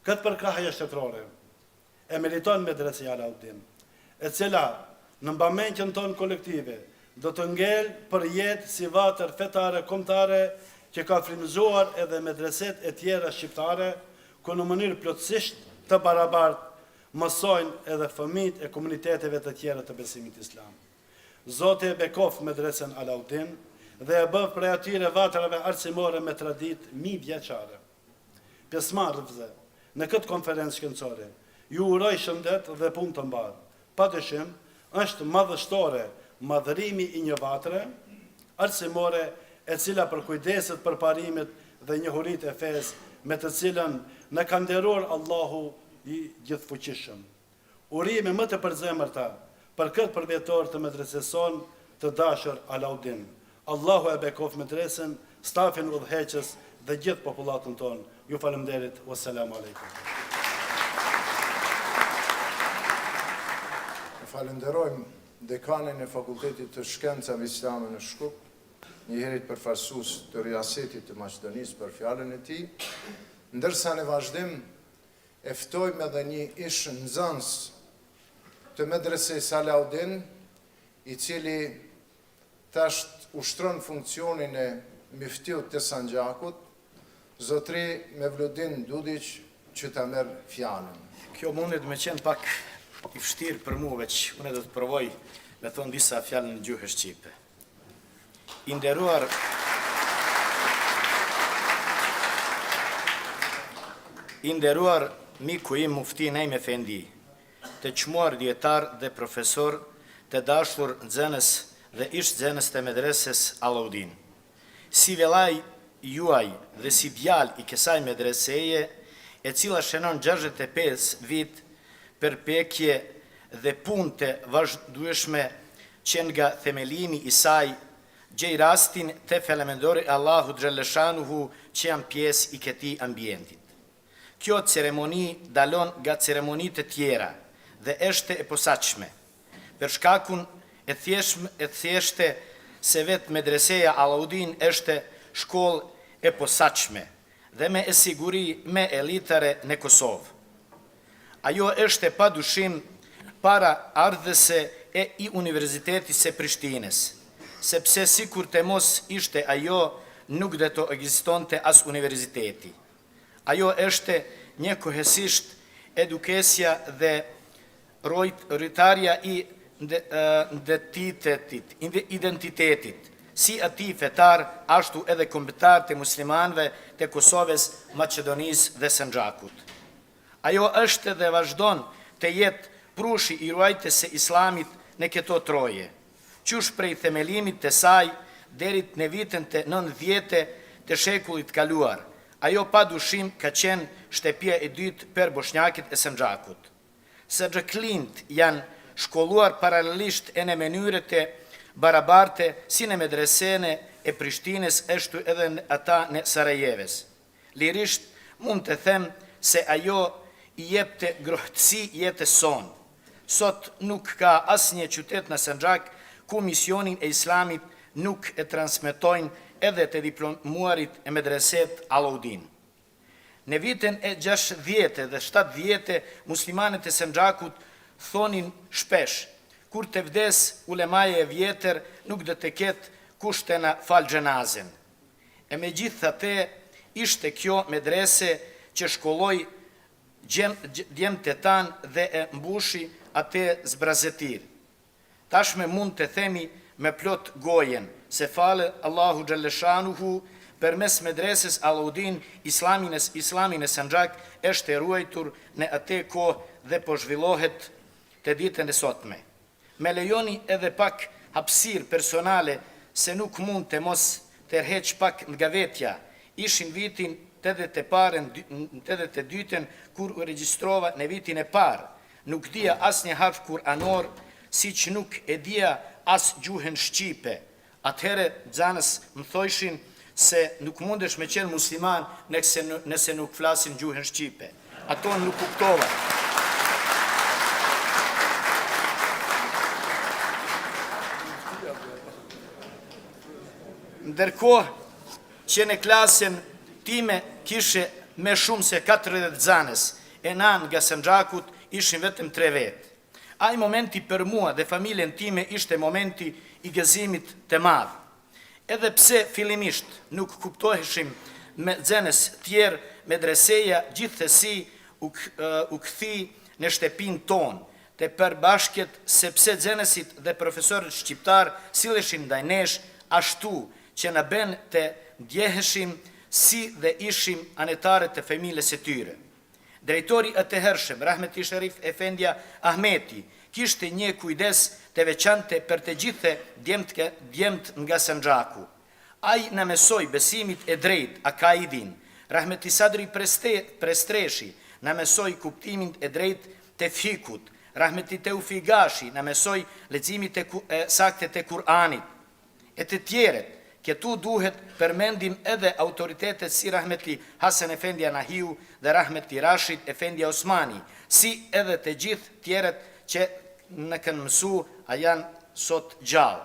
Këtë përkrahje shtetërore e meriton medresja Alauddin, e cila në mbamendjen tonë kolektive do të ngel për jetë si vatër fetare kombëtare që ka frymëzuar edhe medreset e tjera shqiptare, ku në mënyrë plotësisht të barabartë mësojnë edhe fëmijët e komuniteteve të tjera të besimit islam. Zoti e bekof medresen Alauddin dhe e bëv prej atyre vatrave arsimore me traditë mijëvjeçare. Pjesëmarrësve në këtë konferencë shkencore ju uroj shëndet dhe punë të mbarë. Padyshim, është madhështore madhërimi i një vatre arsimore e cila për kujdeset për parimet dhe njohurit e fes me të cilën në ka nderuar Allahu i gjithfuqishëm. Urime më të përzemërta për këtë përvjetor të medreseson të dashur Alauddin. Allahu e bekof medresen, stafin udhëheqës dhe gjithë popullatën tonë. Ju faleminderit, wassalamu alaikum. Falenderojmë dekanin e Fakultetit të Shkencave Islame në Shkup, njëherit përfaqësues të riasetit të Maqedonisë për fjalën e tij, ndërsa në vazhdim e ftojmë edhe një ish nxënës të medreses Alauddin, i cili tash ushtron funksionin e miftiut të Sanxhakut, zotri Mevludin Dudiq, që ta merr fjalën. Kjo mundet me qenë pak i vështirë për mua, veç unë do të provoj me thonë disa fjalë në gjuhën shqipe. I nderuar miku im Mufti Nejm Efendi, të çmuar dietar dhe profesor, të dashur nxënës dhe ish nxënës të medreses Alauddin. Si vellaj juaj dhe si djalë i kësaj medreseje, e cila shënon 65 vit përpjekje dhe punë të vazhdueshme që nga themelimi i saj gjej rastin të falenderoj Allahu xhaleshanuhu që janë pjesë i këtij ambientit. Kjo ceremoni dalon nga ceremonitë të tjera dhe është e posaçme, për shkakun e thjeshtë se vetë medreseja Alauddin është shkollë e posaçme dhe me siguri me elitare në Kosovë. Ajo është pa dushim para ardhëse e i Universitetit së Prishtinës, sepse sikur të mos ishte ajo, nuk dhe të ekzistonte as universiteti. Ajo është një kohësisht edukesja dhe rojtarja i identitetit, si ati fetar, ashtu edhe kombëtar të muslimanëve të Kosovës, Maqedonisë dhe Sanxhakut. Ajo është dhe vazhdon të jetë prushi i ruajtjes së islamit në këto troje, qysh prej themelimit të saj deri në vitin të 90 të shekullit kaluar. Ajo pa dushim ka qenë shtëpia e dytë për bosnjakët e Sanxhakut. Sanxhaklint janë shkolluar paralelisht e në mënyre të barabarte si në medresene e Prishtinës ashtu edhe ata në Sarajevës. Lirisht mund të them se ajo i jepte grohtësi jetës sonë. Sot nuk ka asnjë qytet në Sanxhak ku misionin e islamit nuk e transmetojnë edhe të diplomuarit e medreset Alauddin. Në vitin e 60 dhe 70 muslimanët e Sanxhakut thonin shpesh, kur të vdes ulemaje e vjetër nuk dhe të ketë kushte në falë xhenazën. E me gjithatë ishte kjo medrese që shkolloi djemtë e tanë dhe e mbushi atë zbrazetir. Tashme mund të themi me plot gojen, se falë Allahu xhaleshanuhu përmes medreses Alaudin Islamin e Sanxhak është e ruajtur në atë kohë dhe po zhvillohet të ditën e sotme. Me lejoni edhe pak hapësirë personale se nuk mund të mos tërheq pak nga vetja, ishin vitin 82 kur u regjistrova në vitin e parë. Nuk dija as një harf kuranor, si që nuk e dija as gjuhën shqipe. Atëhere xanës më thojshin se nuk mundesh me qenë musliman nëse nuk flasin gjuhën shqipe. Ato nuk kuptova. Ndërkohë që në klasën time kishe me shumë se 40 xanës, e nan nga Sanxhakut ishin vetëm 3 vetë. Ai momenti për mua dhe familjen time ishte momenti i gëzimit të madh. Edhe pse fillimisht nuk kuptoheshim me xenës tjerë, medreseja gjithsesi u kthi në shtëpinë tonë, të përbashkët sepse xenësit dhe profesorët shqiptar silleshin ndaj nesh ashtu që na bën të ndjeheshim si dhe ishim anëtarët të familjes së tyre. Drejtori atëhershëm, Rahmeti Sharif Efendia Ahmeti, kishte një kujdes të veçante për të gjithë djemt nga Sanxhaku. Ai na mësoi besimit e drejt, akaidin. Rahmeti Sadri Prestreshi na mësoi kuptimin e drejt të fikut. Rahmeti Teufi Gashi na mësoi leximit e saktë të Kur'anit. E të tjerët, këtu duhet përmendim edhe autoritetet si Rahmeti Hasan Efendia Nahiu dhe Rahmeti Rashid Efendia Osmani, si edhe të gjithë tjerët që në kanë mësu a janë sot gjallë.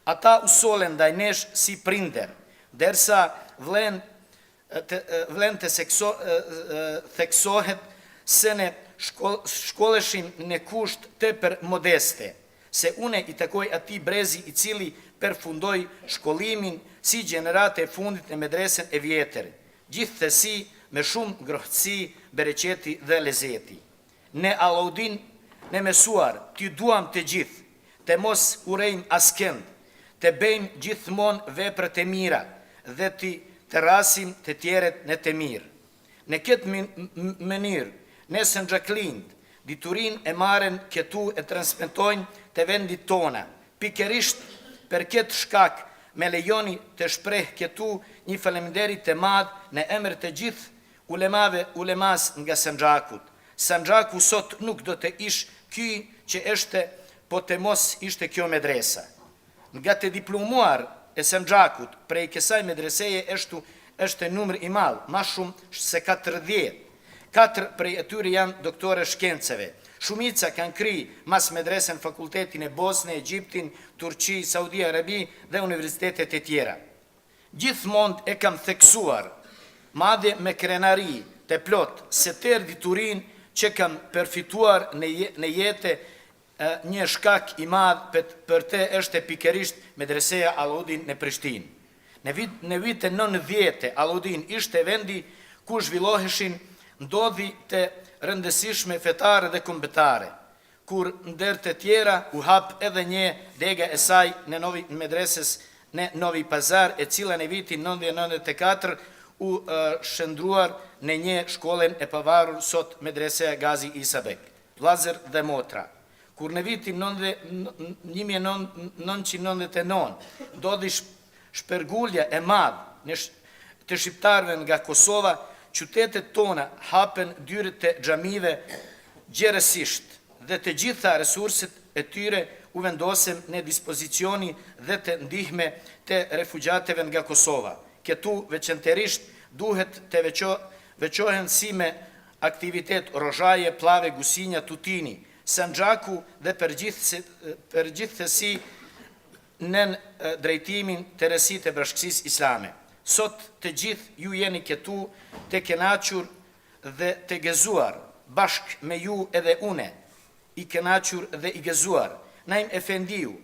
Ata u solen ndaj nesh si prinder, derisa vlen të theksohet se ne shkolleshim në kusht tepër modeste, se une i takoj ati brezi i cili përfundoi shkollimin si gjenerate e fundit në medresen e vjetër, gjithsesi me shumë ngrohtësi, bereqeti dhe lezeti. Ne Alaudin në mësuar, t'ju duam të gjithë, të mos urejmë askënd, të bëjmë gjithmonë veprat e mira dhe të rasim të tjeret në të mirë. Në këtë mënyrë, ne Sanxhaklind, diturin e maren këtu e transmetojnë të vendit tona, pikërisht për këtë shkak me lejoni të shpreh këtu një faleminderit të madh në emër të gjithë ulemas nga Sanxhakut. Sanxhaku sot nuk do të ish ky që është, po të mos ishte kjo medresa. Nga të diplomuar e Sanxhakut prej kësaj medreseje është numër i madh, ma shumë se 40. 4 prej atyre janë doktore shkenceve. Shumica kanë kry mas medresen fakultetin e Bosnë, Egjiptin, Turqi, Saudi Arabi dhe universitetet e tjera. Gjithmonë e kam theksuar, madje me krenari të plot, se tërë diturin që kam përfituar në jetë një shkak i madh për të është pikërisht medreseja Alaudin në Prishtinë. Në vitin 90 Alaudin ishte vendi ku zhvilloheshin ndodhi të rëndësishme fetare dhe kombëtare, kur ndër të tjera u hap edhe një dega e saj në medreses në Novi Pazar, e cila në vitin 1994 u shëndruar në një shkollen e pavarur sot medresea Gazi Isabek, vllazër dhe motra. Kur në vitin 1999 ndodhi shpërgulja e madh të shqiptarëve nga Kosova, qytetet tona hapen dyert të xhamive gjerësisht dhe të gjitha resurset e tyre u vendosem në dispozicioni dhe të ndihme të refugjateve nga Kosova. Këtu veçanërisht duhet të veçohen si me aktivitet rozhaje, pllave, gusinja, tutini, Sanxhaku dhe përgjithësi në drejtimin të resit e Bashkësisë Islame. Sot të gjithë ju jeni këtu të kënaqur dhe të gëzuar, bashk me ju edhe une, i kënaqur dhe i gëzuar. Naim Efendiu,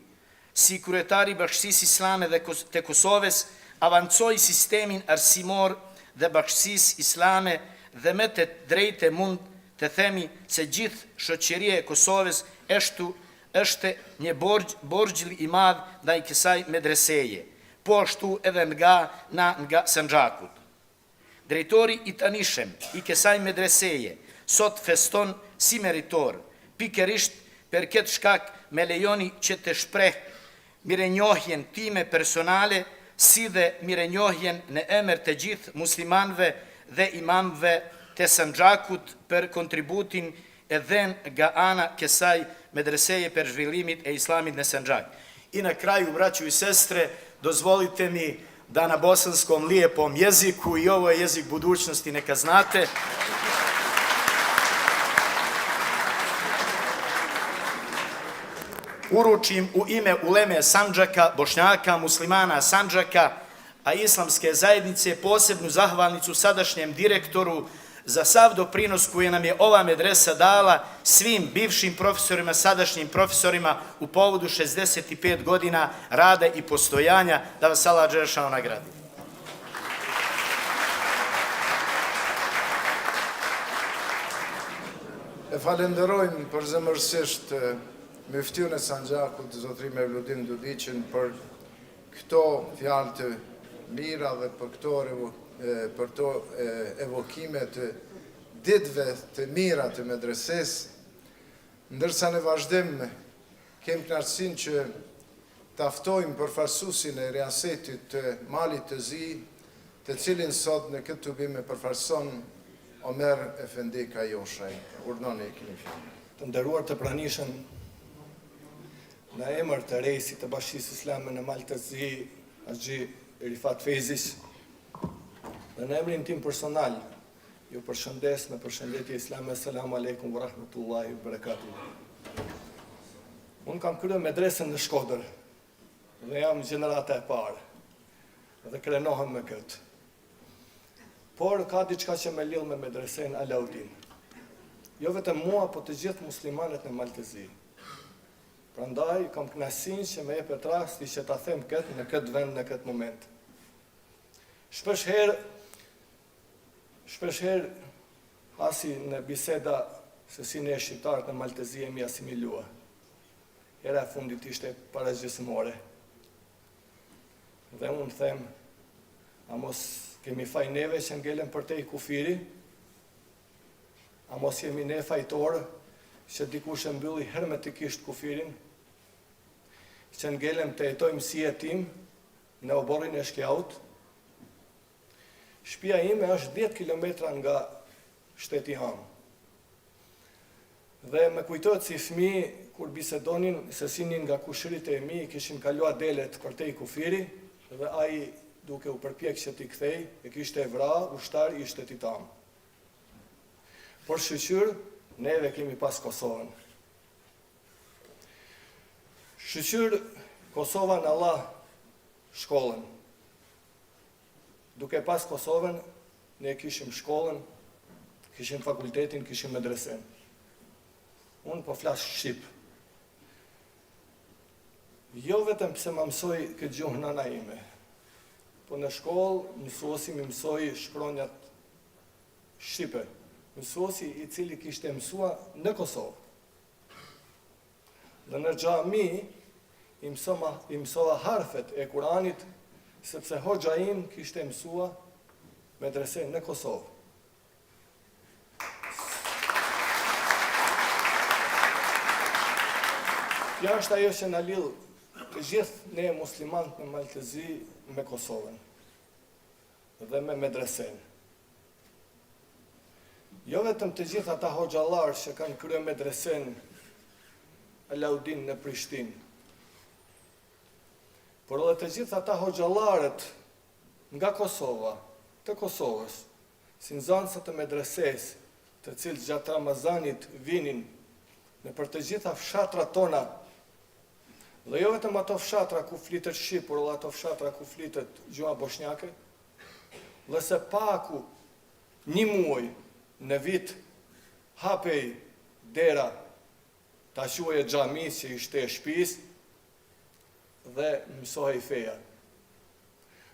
si kryetari Bashkësisë Islame dhe të Kosovës, avancoi sistemin arsimor dhe Bashkësisë Islame dhe me të drejtë mund të themi se gjithë shoqëria e Kosovës është një borxh i madh ndaj kësaj medreseje. po ashtu edhe nga Sanxhakut. Drejtori i tanishëm i kësaj medreseje sot feston si meritor, pikërisht për këtë shkak me lejoni që të shpreh mirenjohjen time personale, si dhe mirenjohjen në emër të gjithë muslimanëve dhe imamëve të Sanxhakut për kontributin e dhenë nga ana kësaj medreseje për zhvillimit e islamit në Sanxhak. I na kraju, braćo i sestre, dozvolite mi da na bosanskom lijepom jeziku, i ovo je jezik budućnosti, neka znate, uručim u ime uleme Sandžaka, Bošnjaka, muslimana Sandžaka, a islamske zajednice posebnu zahvalnicu sadašnjem direktoru za sav doprinos koji nam je ova medresa dala, svim bivšim profesorima, sadašnjim profesorima u povodu 65 godina rada i postojanja, da vas Allah dželešanu nagradi. E falenderojmë përzemërsisht Myftiun e Sanxhakut, zotëri Mevludin Dudiqin, për këto fjalë të mira dhe për to evokime të ditëve të mira të medreses, ndërsa në vazhdim kem kënaqësinë që taftojmë përfaqësuesin e riasetit të Malit të Zi, të cilin sot në këtë tubim e përfaqëson Omer Efendi Kajoshaj. Urdhoni keni fjalën. Të nderuar të pranishëm, në emër të Reisit të Bashkisë Islame në Mal të Zi, Haxhi Rifat Fezis, dhe në emrin tim personal, ju përshëndes me përshëndetje islame, selamu alaikum wa rahmatullahi wa barakatuh. Unë kam kryer medresën në Shkodër, dhe jam gjenerata e parë, dhe krenohem me këtë. Por ka diçka që me lidh me medresen Alaudin. Jo vetëm mua, po të gjithë muslimanët në Mal të Zi. Prandaj kam kënaqësinë që më jepet rasti që ta them këtë në këtë vend, në këtë moment. Shpesh herë hasi në biseda se si ne shqiptarët në Mal të Zi jemi asimilua. Hera e fundit ishte paragjysmore. Dhe unë them, a mos kemi faj neve që ngelen për te i kufiri, a mos jemi ne fajtorë që dikush e mbylli hermetikisht kufirin, që ngelen të jetojmë si jetim në oborrin e Shkjaut. Shtëpia ime është 10 kilometra nga shteti Ham. Dhe me kujtohet si fëmijë kur bisedonin se sinin nga kushërit e mi, kishin kaluar delet për te i kufiri, dhe ai duke u përpjek që t'i kthej, e kishte vra, ushtar i shtetit Ham. Por shqyr, neve kemi pas Kosovën. Shqyr, Kosova në Allah shkollën. Duke pas Kosovën, ne kishim shkollën, kishim fakultetin, kishim medresen. Unë po flas shqip. Jo vetëm pse më mësoj këtë gjuhë nana ime, po në shkollë mësuesi më mësoi shkronjat shqipe. Mësuesi i cili kishte mësua në Kosovë. Dhe në xhami i mësova harfet e Kuranit, sepse hoxha im kishte mësua medresen në Kosovë. Kjo është ajo që na lidh të gjithë ne muslimanët në Mal të Zi me Kosovën dhe me medresen. Jo vetëm të gjithë ata hoxhallar që kanë kryer medresen Alaudin në Prishtinë, por edhe të gjithë ata hoxhallarët nga Kosova, të Kosovës, si nxënësat të medreses, të cilët gjatë Ramazanit vinin në për të gjitha fshatrat tona. Dhe jo vetëm ato fshatra ku flitet shqip, por edhe ato fshatra ku flitet gjuha bosnjake, dhe se paku një muaj në vit hapej dera ta quajë xhamis që ishte e shtëpis dhe mësohej feja.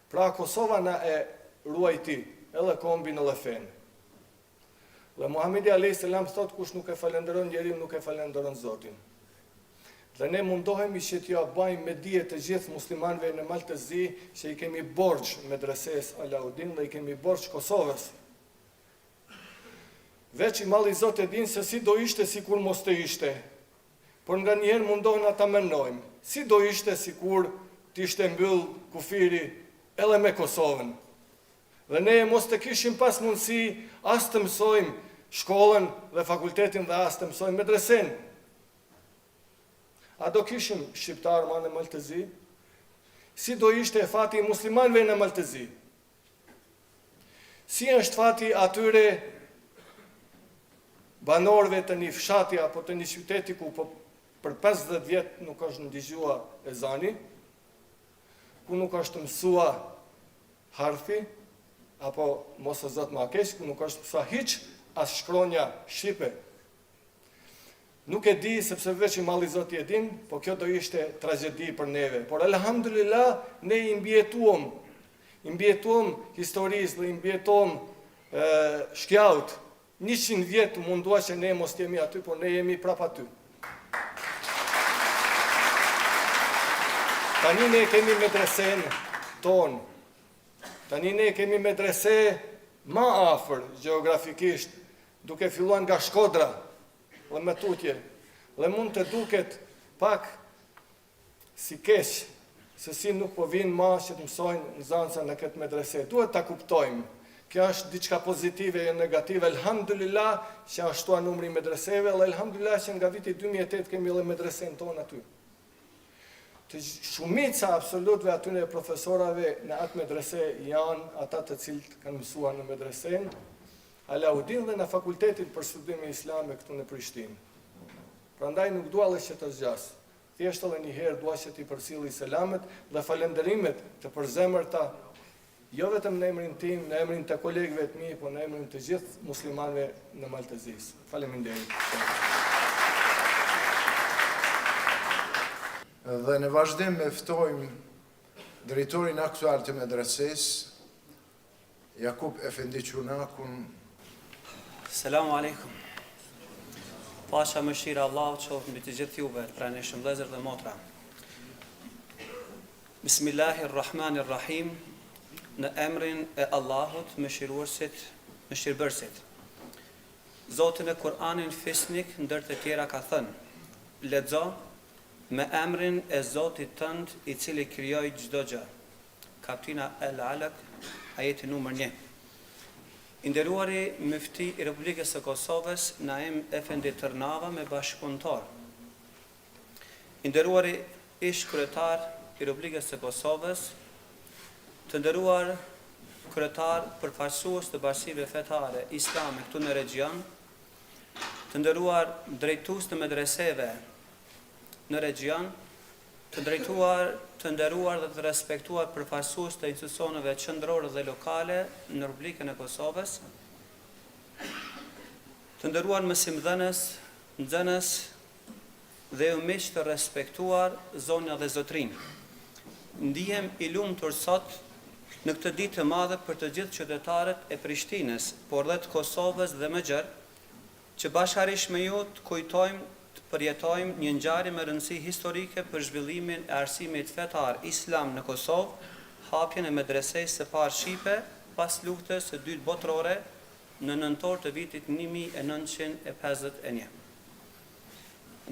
Pra Kosova na e ruajti edhe kombin edhe fen. Dhe Muhamedi alayhis salam thot kush nuk e falenderon njeriu nuk e falenderon Zotin. Dhe ne mundohemi që t'ja bajmë me dije të gjithë muslimanëve në Maltëzi që i kemi borxh medreses Alaudin dhe i kemi borxh Kosovës. Veç i malli Zot e din se si do ishte si kur mos të ishte, por nga njerë mundohen ata mendojmë, si do ishte si kur t'ishte mbyll kufiri edhe me Kosovën. Dhe ne mos të kishim pas mundësi as të mësojmë shkollën dhe fakultetin dhe as të mësojmë medresen. A do kishim shqiptarë ma në Maltëzi? Si do ishte fati muslimanëve në Maltëzi? Si është fati atyre banorëve të një fshati apo të një qyteti ku për 50 vjetë nuk është ndëgjua ezani, ku nuk është mësua harfi, apo mos e zot ma keq, ku nuk është mësua hiç as shkronja shqipe. Nuk e di sepse veç i malli Zoti e din, po kjo do ishte tragjedi për neve. Por alhamdulillah ne i mbjetuam historisë dhe i mbjetuam shkjaut. 100 vjetë mundua që ne mos jemi aty, por ne jemi prap aty. Tani ne kemi medresen ton. Tani ne kemi medrese ma afër gjeografikisht, duke filluar nga Shkodra dhe me tutje, dhe mund të duket pak si keq, se si nuk po vinë ma që të mësojnë nxënësa në këtë medrese. Duhet ta kuptojmë. Kjo është diçka pozitive e negative. Elhamdulillah që ashtu numri medreseve, dhe elhamdulillah që nga viti 2008 kemi edhe medresen tonë aty. Të shumica absolutve atyre profesorave në atë medrese janë ata të cilët kanë mësuar në medresen Alaudin dhe në fakultetin për studime islame këtu në Prishtinë. Prandaj nuk dua që të zgjas. Thjesht edhe një herë dua që t'i përcjelli selamet dhe falënderimet të përzemërta, jo vetëm në emrin tim, në emrin të kolegëve të mi, po në emrin të gjithë muslimanëve në Maltëzi. Faleminderit. Dhe në vazhdim e ftojmë drejtorin aktual të medreses, Jakub Efendi Qunakun. Selamu alaikum. Pasha mëshira Allahut qoftë mbi të gjithë juve, pranishëm vëllezër dhe motra. Bismillahirrahmanirrahim. Në emrin e Allahut, mëshiruesit, mëshirbërësit. Zoti në Kur'anin fisnik ndër të tjera ka thënë: lexo me emrin e Zotit tënd i cili krijoi çdo gjë. Kaptina Al-Alaq, ajeti numër 1. Nderuari Mufti i Republikës së Kosovës, Naim Efendi Tërnava me bashkëpunëtor. Nderuari ish kryetar i Republikës së Kosovës, të nderuar kryetar përfaqësues të bashkive fetare islame këtu në region, të nderuar drejtues të medreseve në region, të nderuar dhe të respektuar përfaqësues të institucioneve qendrore dhe lokale në Republikën e Kosovës, të nderuar mësimdhënës, nxënës dhe ju miq të respektuar zonja dhe zotrin. Ndihem i lumtur sot në këtë ditë të madhe për të gjithë qytetarët e Prishtinës, por dhe të Kosovës dhe më gjerë, që bashkërisht me ju të kujtojmë përjetojmë një ngjarje me rëndësi historike për zhvillimin e arsimit fetar islam në Kosovë, hapjen e medresesë së parë shqipe pas luftës së dytë botërore në nëntor të vitit 1951.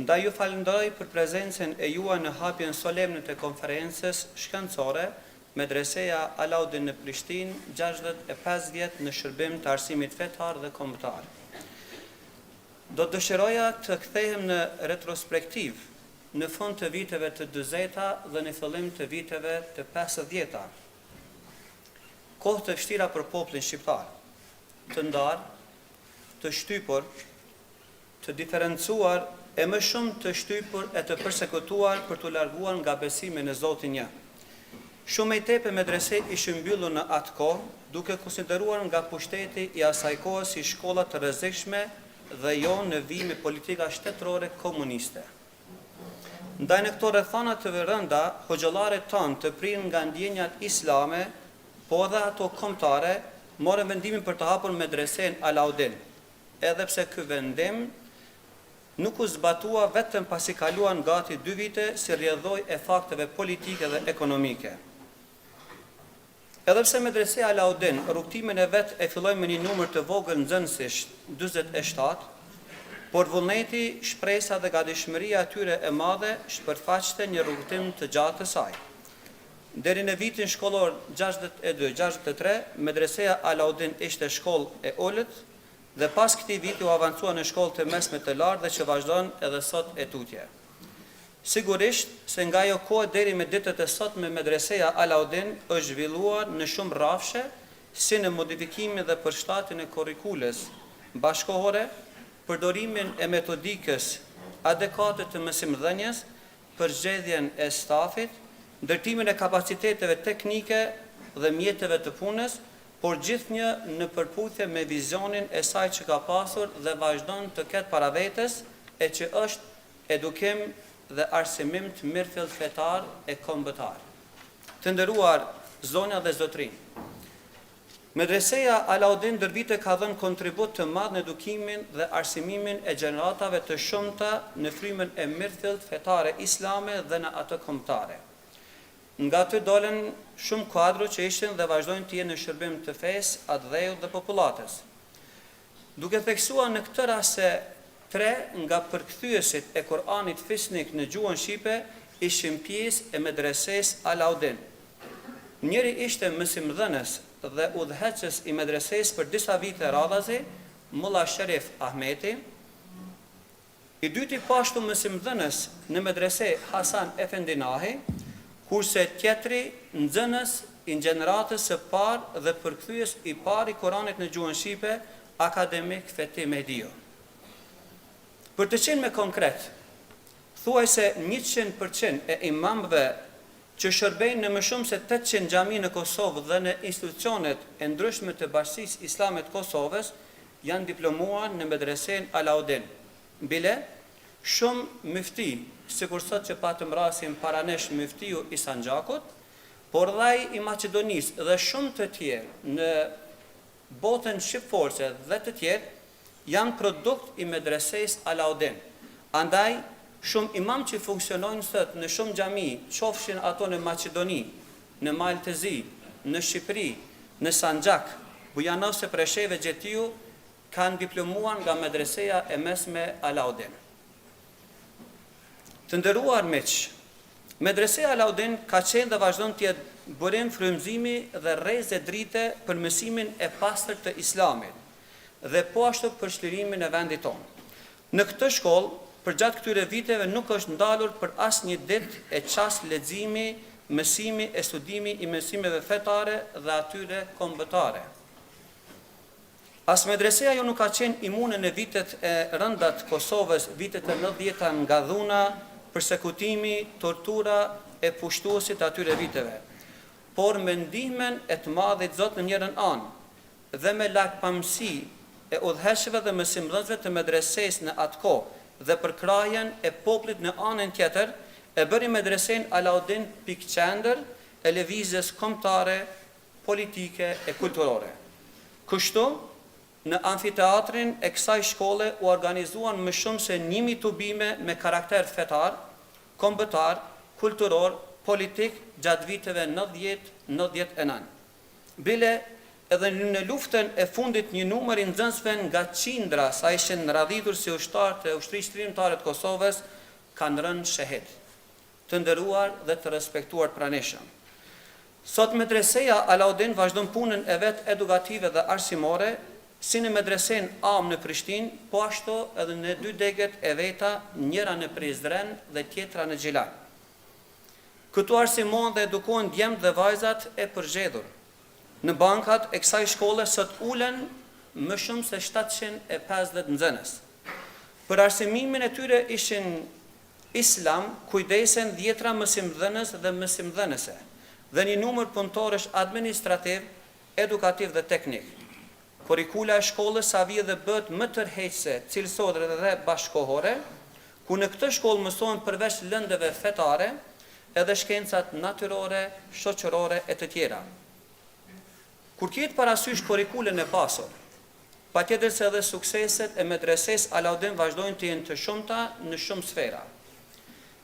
Ndaj ju falenderoj për prezencën e juaj në hapjen solemne të konferencës shkencore Medreseja Alaudin në Prishtinë, 65 vjet në shërbim të arsimit fetar dhe kombëtar. Do të dëshiroja të kthehem në retrospektiv në fund të viteve të 40-ta dhe në fillim të viteve të 50-ta. Kohë të vështira për popullin shqiptar, të ndarë, të shtypur, të diferencuar e më shumë të shtypur e të përsekutuar për të larguar nga besimi në Zotin një. Shumë e tepe medrese ishin mbyllur në atë kohë, duke konsideruar nga pushteti i asaj kohe si shkolla të rrezikshme dhe jo në vijim me politika shtetërore komuniste. Ndaj në këto rrethana të rënda, hoxhallarët tanë të prirën nga ndjenjat islame, po edhe ato kombëtare, morën vendimin për të hapur medresen Alaudin, edhe pse ky vendim nuk u zbatua vetëm pasi kaluan gati 2 vite si rrjedhoj e fakteve politike dhe ekonomike. Edhepse Medreseja Alaudin rrugtimin e vet e filloi me një numër të vogël nxënësish, 47, por vullneti, shpresa dhe gatishmëria e tyre e madhe shpërfaqte një rrugtim të gjatë të saj. Deri në vitin shkollor 62-63, Medreseja Alaudin ishte shkollë e ulët dhe pas këtij viti u avancua në shkollë të mesme të lartë dhe që vazhdon edhe sot e tutje. Sigurisht se nga ajo kohë deri me ditët e sotme Medreseja Alaudin është zhvilluar në shumë rrafshe, si në modifikimin dhe përshtatjen e kurrikules bashkëkohore, përdorimin e metodikës adekuate të mësimdhënies, përzgjedhjen e stafit, ndërtimin e kapaciteteve teknike dhe mjeteve të punës, por gjithnjë në përputhje me vizionin e saj që ka pasur dhe vazhdon të ketë para vetes, e që është edukim dhe arsimim të mirëfill fetar e kombëtar. Të nderuar zonja dhe zotrin, Medreseja Alaudin ndër vite ka dhënë kontribut të madh në edukimin dhe arsimimin e gjeneratave të shumta në frymën e mirëfillt fetare islame dhe në atë kombëtare. Nga të dolen shumë kuadro që ishin dhe vazhdojnë të jenë në shërbim të fesë, atë dhejut dhe popullatës. Duke theksuar në këtë rast se 3 nga përkthyesit e Kur'anit fisnik në gjuhën shqipe ishin pjesë e Medreses Alaudin. Njëri ishte mësimdhënës dhe udhëheqës i medreses për disa vite radhazi, Mulla Sherif Ahmeti. I dyti pashtu mësimdhënës në medrese Hasan Efendinahi, kurse tjetri nxënës i gjeneratës së parë dhe përkthyes i parë i Kuranit në gjuhën shqipe, akademik Feti Mehdio. Për të qenë me konkret, thuaj se 100% e imamëve që shërbejnë në më shumë se 800 xhami në Kosovë dhe në institucionet e ndryshme të Bashkisë Islame të Kosovës janë diplomuar në Medresen Alaudin. Bile, shumë myfti, sikur sot që patëm rastin paranesh myftiu i Sanxhakut, por dhaj i Maqedonisë dhe shumë të tjerë në botën shqiptare dhe të tjerë janë produkt i Medreses Alaudin. Andaj, shumë imam që funksionojnë sot në shumë xhami, qofshin ato në Maqedoni, në Maltezi, në Shqipëri, në Sanxhak, Bujanovce, Presheve, Gjetiu, kanë diplomuar nga Medreseja e mesme Alaudin. Të nderuar miq, Medreseja Alaudin ka qenë dhe vazhdon të jetë burim frymëzimi dhe rrezë drite për mësimin e pastër të Islamit dhe po ashtu për shlirimin e vendit tonë. Në këtë shkollë, për gjatë këtyre viteve nuk është ndalur për asnjë ditë e çast leximi, mësimi e studimi i mësimeve fetare dhe atyre kombëtare. As medreseja jo nuk ka qenë imune në vitet e rënda të Kosovës, vitet e 90-ta nga dhuna, përsekutimi, tortura e pushtuesit të atyre viteve, por me ndihmën e të Madhit Zot në njërin anë dhe me lakpamësi e udhëheqësve dhe mësimdhënësve të medresesë në atë kohë dhe për krahjen e popullit në anën tjetër, e bëri Medresen Alaudin pikëqendër e lëvizjes kombëtare, politike e kulturore. Kështu, në amfiteatrin e kësaj shkolle u organizuan më shumë se 1000 tubime me karakter fetar, kombëtar, kulturor, politik gjatë viteve 90-99. Bile, edhe në luftën e fundit një numër i nxënësve nga qindra sa ishin radhitur si ushtarë të ushtrisë trimtare të Kosovës kanë rënë shahid. Të nderuar dhe të respektuar pranishëm. Sot Medreseja Alaudin vazhdon punën e vet edukative dhe arsimore, si në Medresen Am në Prishtinë, po ashtu edhe në 2 deget e veta, njëra në Prizren dhe tjetra në Gjilan. Këtu arsimon dhe edukojnë djemt dhe vajzat e përzgjedhur. Në bankat e kësaj shkolle sot ulen më shumë se 750 nxënës. Për arsimimin e tyre ishin islam, kujdesen 10 mësimdhënës dhe mësimdhënëse, dhe një numër punëtorësh administrativ, edukativ dhe teknik. Kurrikula e shkollës sa vije dhe bëhet më tërheqëse, cilësore dhe bashkohore, ku në këtë shkollë mësohen përveç lëndëve fetare, edhe shkencat natyrore, shoqërore e të tjera. Kur kjetë parasysh kurrikulën e pasur, patjetër se edhe sukseset e medreses Alaudin vazhdojnë të jenë të shumta në shumë sfera.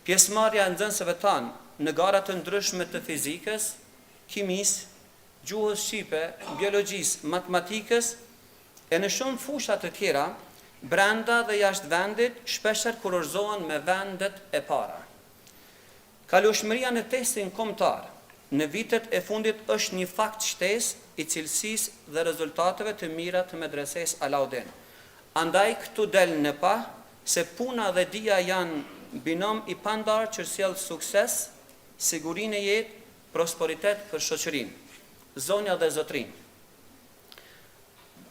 Pjesëmarrja e nxënësve tanë në gara të ndryshme të fizikës, kimisë, gjuhës shqipe, biologjisë, matematikës e në shumë fusha të tjera, brenda dhe jashtë vendit shpeshher kurorzohen me vendet e para. Kalueshmëria në testin kombëtar në vitet e fundit është një fakt shtesë i cilësisë dhe rezultateve të mira të medreses Alaudin. Andaj këtu del në pa se puna dhe dia janë binom i pandar që sjell sukses, sigurinë e jetë, prosperitet për shoqërinë, zonja dhe zotrin.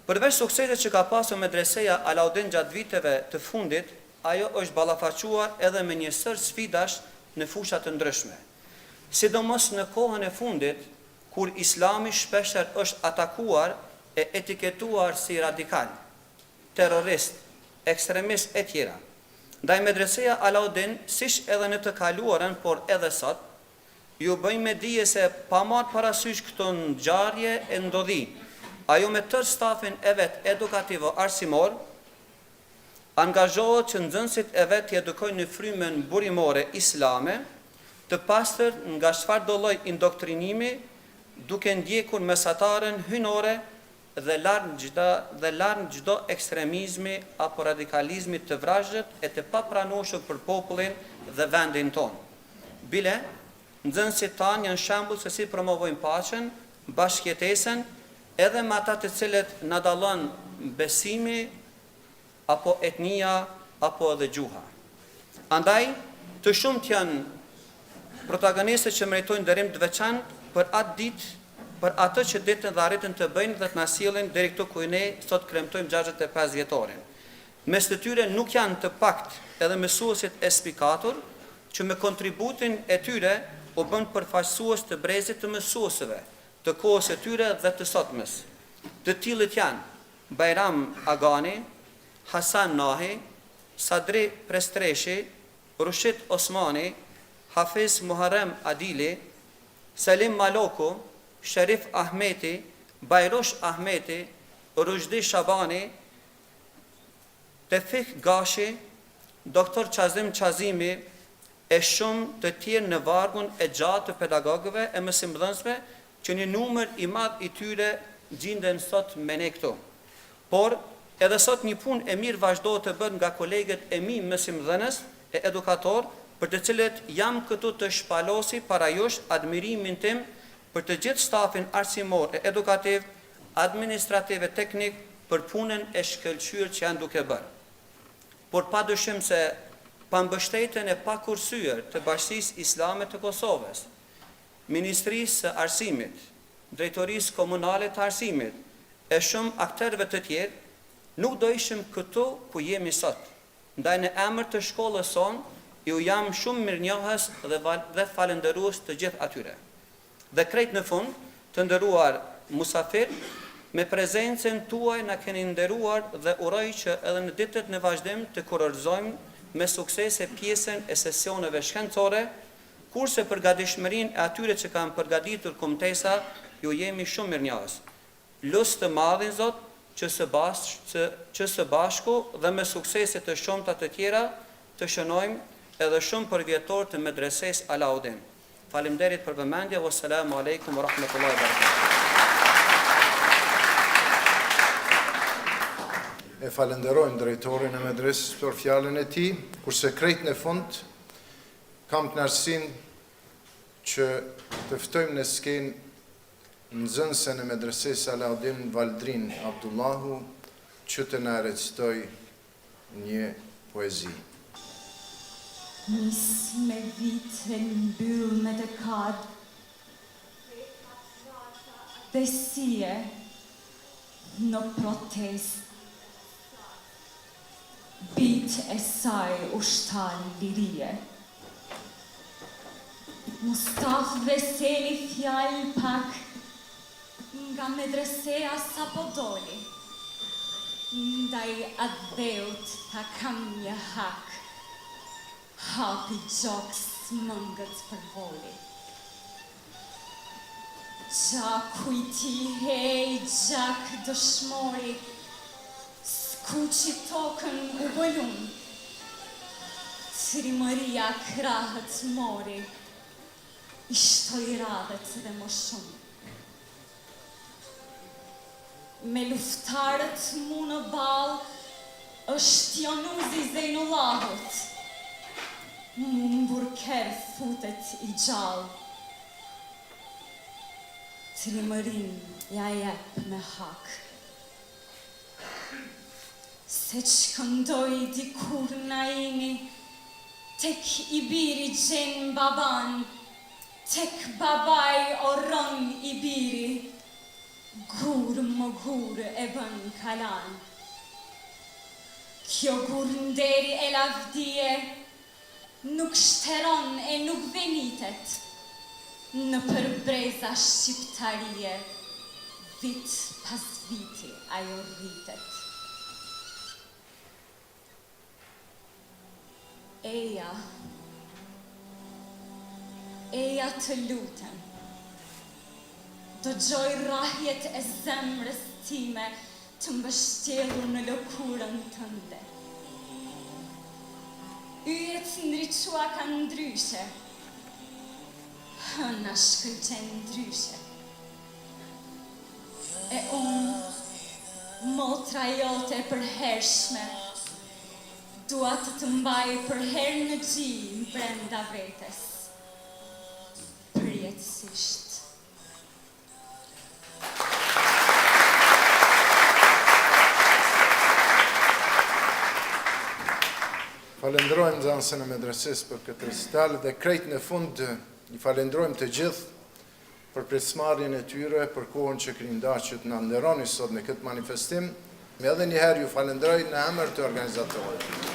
Përveç suksesit që ka pasur medreseja Alaudin gjatë viteve të fundit, ajo është ballafaquar edhe me një sër sfidash në fusha të ndryshme. Sidomos në kohën e fundit, kur Islami shpeshher është atakuar e etiketuar si radikal, terrorist, ekstremist e tjera. Ndaj medreseja Alaudin, siç edhe në të kaluarën, por edhe sot, ju bëjmë me dije se pa marrë parasysh këto ngjarje e ndodhi, ajo me tërë stafin e vet edukativo arsimor, angazhohet që nxënësit e vet t'i edukojnë në frymën burimore islame, të pastër nga çfarëdo lloj indoktrinimi, duke ndjekur mesataren hynore dhe larg çdo ekstremizmi apo radikalizmi të vrazhët e të papranueshëm për popullin dhe vendin tonë. Bile, nxënësit tanë janë shembull se si promovojnë paqen, bashkëjetesën, edhe me ata të cilët na dallon besimi apo etnia apo edhe gjuha. Andaj, të shumt janë protagonistët që meritojnë nderim të veçantë për atë ditë, për atë që ditën dhe arritën të bëjnë dhe të na sjellin deri këtu ku ne sot kremtojmë 65 vjetorin. Mes të tyre nuk janë të pakt edhe mësuesit e spikatur, që me kontributin e tyre u bën përfaqësues të brezit të mësuesve, të kohës e tyre dhe të sotmes. Të tillët janë Bajram Agani, Hasan Nahi, Sadri Prestreshi, Rushid Osmani, Hafiz Muharrem Adili, Salim Maloku, Sharif Ahmeti, Bajrosh Ahmeti, Rushdi Shabani, Tefik Gashi, Dr. Qazim Qazimi, e shumë të tjerë në vargun e gjatë të pedagogëve e mësimdhënësve që një numër i madh i tyre gjenden sot me ne këtu. Por edhe sot një punë e mirë vazhdohet të bën nga kolegët e mi mësimdhënës e edukator, për të cilët jam këtu të shpalosi para jush admirimin tim për të gjithë stafin arsimor e edukativ, administrativ e teknik për punën e shkëlqyer që janë duke bërë. Por padyshim se pambështetjen e pakursyer të Bashkisë Islame të Kosovës, Ministrisë së Arsimit, Drejtorisë Komunale të Arsimit e shumë aktorëve të tjerë, nuk do ishim këtu ku jemi sot. Ndaj në emër të shkollës sonë, ju jam shumë mirënjohës dhe falënderues të gjithë atyre. Dhe krejt në fund, të nderuar musafir, me prezencën tuaj na keni nderuar dhe uroj që edhe në ditët në vazhdim të kurorëzojmë me suksese pjesën e sesioneve shkencore, kurse për gatishmërinë e atyre që kanë përgatitur kumtesa, ju jemi shumë mirënjohës. Lustë të madhin Zot, që së bashku dhe me suksese të shumta të tjera të shënojmë edhe shumë për vjetor të medreses Alaudin. Faleminderit për vëmendje, wassalamu alaikum wa rahmatullahi wa barakatuh. E falenderojmë drejtorin e medresës për fjalën e tij, kurse krejt në fund kam kënaqësinë që të ftojmë në skenë nxënësen e medresës Alaudin Valdrin Abdullahu që të na recitoj një poezi. Nis me vitë mbyll me të kad, dhe sie në protest, bit e saj u shtal lirie. Mustaf veseli fjall pak, nga medresea sa po doli, ndaj adheut ta kam një hak, hapi gjok smëngët për voli. Gjak kujti hej, gjak dëshmori, ku që tokën u bëllun, trimëria krahët mori, i shtoj radhët dhe më shumë. Me luftarët mu në balë, është Januzi Zejnullahut, mu mburker futet i gjallë. Trimërin ja jep me hak. Se që këndoj dikur na imi, tek i biri gjenë baban, tek babaj oron i biri, gur më gur e bën kalan. Kjo gur nderi e lavdije, nuk shteron e nuk venitet, në përbreza shqiptarie, vit pas viti ajo rritet. Eja të lutem, do gjoj rahjet e zemrës time të mbështjelur në lëkurën tënde. Yjet ndriqua ka ndryshe, hëna shkëlqen ndryshe. E unë, motra jote përhershme, dua të mbaj për herë në gjim brenda vetes, përjetësisht. Falenderojmë nxënësin e medresisë për këtë recital dhe krejt në fund i falenderojmë të gjithë për pjesëmarrjen e tyre, për kohën që keni dashur që të na nderoni sot në këtë manifestim. Me edhe një herë ju falenderoj në emër të organizatorëve.